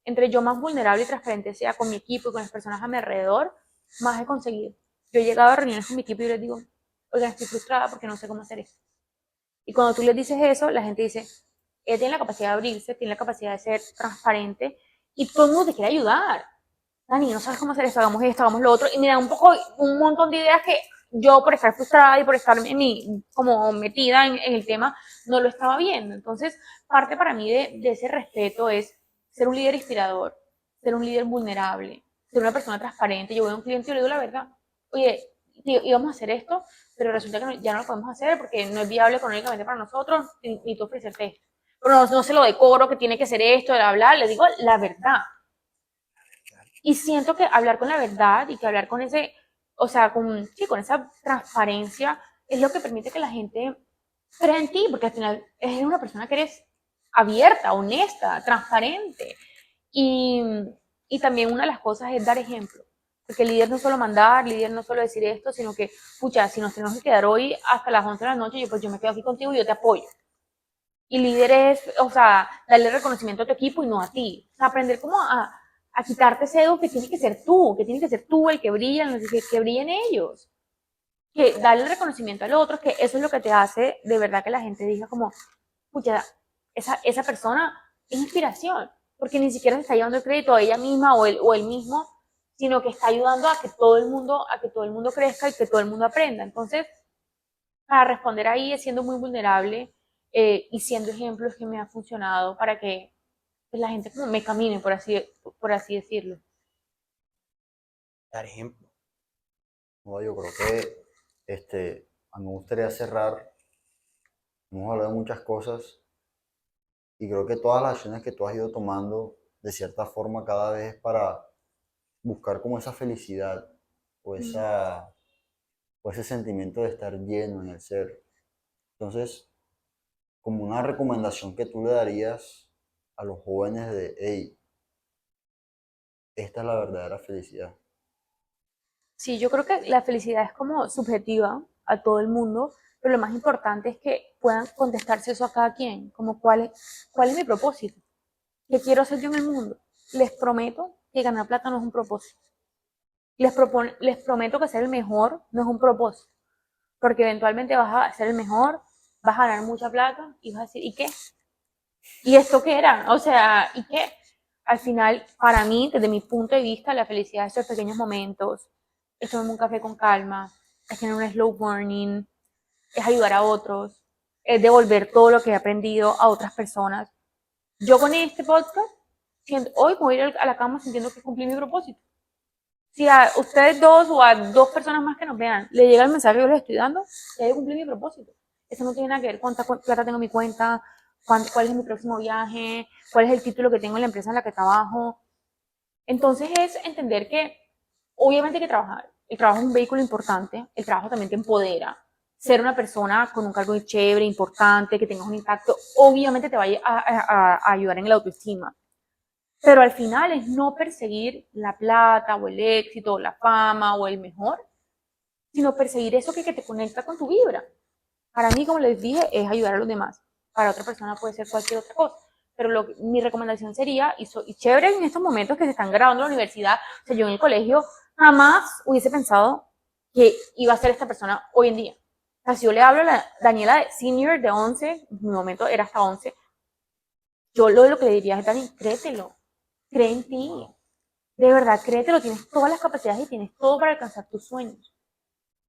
Entre yo más vulnerable y transparente sea con mi equipo y con las personas a mi alrededor, más he conseguido. Yo he llegado a reuniones con mi equipo y les digo, oigan, estoy frustrada porque no sé cómo hacer esto. Y cuando tú les dices eso, la gente dice, ella tiene la capacidad de abrirse, tiene la capacidad de ser transparente y todo el mundo te quiere ayudar. Dani, no sabes cómo hacer esto, hagamos lo otro. Y me da un montón de ideas que yo por estar frustrada y por estar como metida en el tema, no lo estaba viendo. Entonces, parte para mí de ese respeto es ser un líder inspirador, ser un líder vulnerable, ser una persona transparente. Yo voy a un cliente y le digo la verdad. Oye, tío, íbamos a hacer esto, pero resulta que ya no lo podemos hacer porque no es viable económicamente para nosotros, ni tú ofrecerte esto. Pero no se lo decoro, que tiene que ser esto, de hablar, le digo la verdad. Y siento que hablar con la verdad y que hablar con ese, o sea, sí, con esa transparencia es lo que permite que la gente crea en ti, porque al final eres una persona que eres abierta, honesta, transparente. Y, y también una de las cosas es dar ejemplo. Porque el líder no solo mandar, el líder no solo decir esto, sino que, pucha, si nos tenemos que quedar hoy hasta las 11 de la noche, yo me quedo aquí contigo y yo te apoyo. Y líder es, o sea, darle reconocimiento a tu equipo y no a ti. O sea, aprender como a quitarte ese ego que tiene que ser tú el que brilla, que brillen ellos. Que darle reconocimiento al otro, que eso es lo que te hace de verdad que la gente diga como, pucha, esa persona es inspiración, porque ni siquiera se está llevando el crédito a ella misma o él mismo, sino que está ayudando a que todo el mundo crezca y que todo el mundo aprenda. Entonces, para responder ahí es siendo muy vulnerable y siendo ejemplos que me ha funcionado para que pues, la gente como me camine, por así decirlo. Dar ejemplo. No, yo creo que a mí me gustaría cerrar. Hemos hablado de muchas cosas y creo que todas las acciones que tú has ido tomando de cierta forma cada vez para buscar como esa felicidad o, o ese sentimiento de estar lleno en el ser. Entonces, como una recomendación que tú le darías a los jóvenes de, hey, esta es la verdadera felicidad. Sí, yo creo que la felicidad es como subjetiva a todo el mundo, pero lo más importante es que puedan contestarse eso a cada quien, como cuál es mi propósito, qué quiero hacer yo en el mundo. Les prometo que ganar plata no es un propósito. Les prometo que ser el mejor no es un propósito, porque eventualmente vas a ser el mejor, vas a ganar mucha plata y vas a decir, ¿y qué? ¿Y esto qué era? O sea, ¿y qué? Al final, para mí, desde mi punto de vista, la felicidad es esos pequeños momentos, es tomar un café con calma, es tener un slow morning, es ayudar a otros, es devolver todo lo que he aprendido a otras personas. Yo con este podcast, hoy me voy a ir a la cama sintiendo que cumplí mi propósito. Si a ustedes dos o a dos personas más que nos vean le llega el mensaje que yo les estoy dando, ya yo cumplí mi propósito. Eso no tiene nada que ver cuánta plata tengo en mi cuenta, cuál es mi próximo viaje, cuál es el título que tengo en la empresa en la que trabajo. Entonces es entender que obviamente hay que trabajar. El trabajo es un vehículo importante, el trabajo también te empodera. Ser una persona con un cargo chévere, importante, que tengas un impacto, obviamente te va a ayudar en la autoestima. Pero al final es no perseguir la plata o el éxito o la fama o el mejor, sino perseguir eso que te conecta con tu vibra. Para mí, como les dije, es ayudar a los demás. Para otra persona puede ser cualquier otra cosa. Pero mi recomendación sería, y chévere en estos momentos que se están graduando en la universidad, o sea, yo en el colegio jamás hubiese pensado que iba a ser esta persona hoy en día. O sea, si yo le hablo a la Daniela de senior de 11, en mi momento era hasta 11, yo lo que le diría es, Dani, créetelo, cree en ti, de verdad, créetelo, tienes todas las capacidades y tienes todo para alcanzar tus sueños.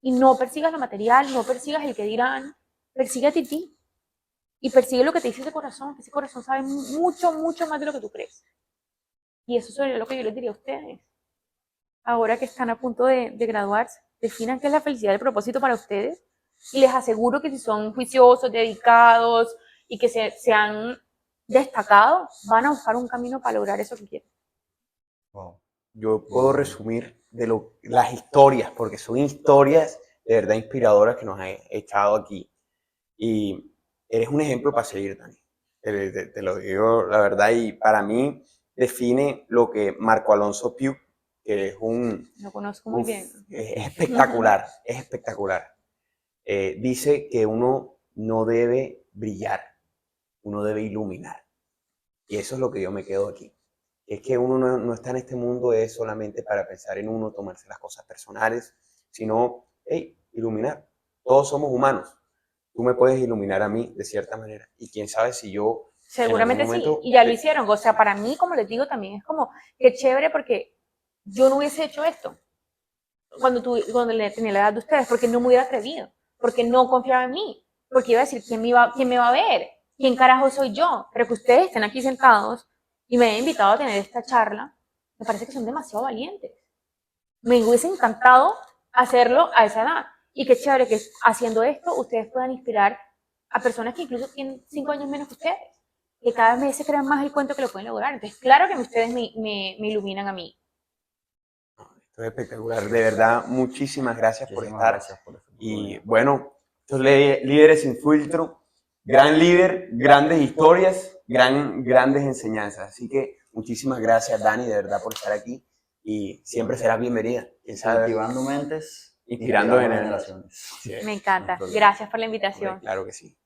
Y no persigas lo material, no persigas el que dirán, persígate a ti. Y persigue lo que te dice ese corazón, que ese corazón sabe mucho, mucho más de lo que tú crees. Y eso sería lo que yo les diría a ustedes. Ahora que están a punto de graduarse, definan qué es la felicidad y el propósito para ustedes. Y les aseguro que si son juiciosos, dedicados y que se han destacado, van a buscar un camino para lograr eso que quieren. Wow. Yo puedo resumir las historias, porque son historias de verdad inspiradoras que nos han echado aquí. Y eres un ejemplo para seguir, Dani. Te lo digo la verdad, y para mí define lo que Marco Alonso Piu, que es Lo conozco muy bien. es espectacular, es espectacular. Dice que uno no debe brillar, uno debe iluminar. Y eso es lo que yo me quedo aquí. Es que uno no está en este mundo es solamente para pensar en uno, tomarse las cosas personales, sino, hey, iluminar. Todos somos humanos. Tú me puedes iluminar a mí de cierta manera. Y quién sabe si yo Seguramente en algún momento, sí, y ya lo hicieron. O sea, para mí, como les digo, también es como que chévere porque yo no hubiese hecho esto cuando le tenía la edad de ustedes, porque no me hubiera atrevido, porque no confiaba en mí, porque iba a decir, quién me va a ver? ¿Quién carajo soy yo? Pero que ustedes estén aquí sentados y me hayan invitado a tener esta charla, me parece que son demasiado valientes. Me hubiese encantado hacerlo a esa edad. Y qué chévere que haciendo esto ustedes puedan inspirar a personas que incluso tienen 5 años menos que ustedes, que cada vez se crean más el cuento que lo pueden lograr. Entonces, claro que ustedes me iluminan a mí. esto es espectacular. De verdad, muchísimas gracias por Muchísimas estar. gracias por esta Y oportunidad. bueno, estos líderes sin filtro, gran líder, grandes historias, grandes enseñanzas. Así que muchísimas gracias, Dani, de verdad, por estar aquí. Y siempre serás bienvenida. ¿Quién sabe? Cultivando mentes, Inspirando generaciones. generaciones. Sí, Me encanta. No hay problema. Gracias por la hombre, invitación. claro que sí.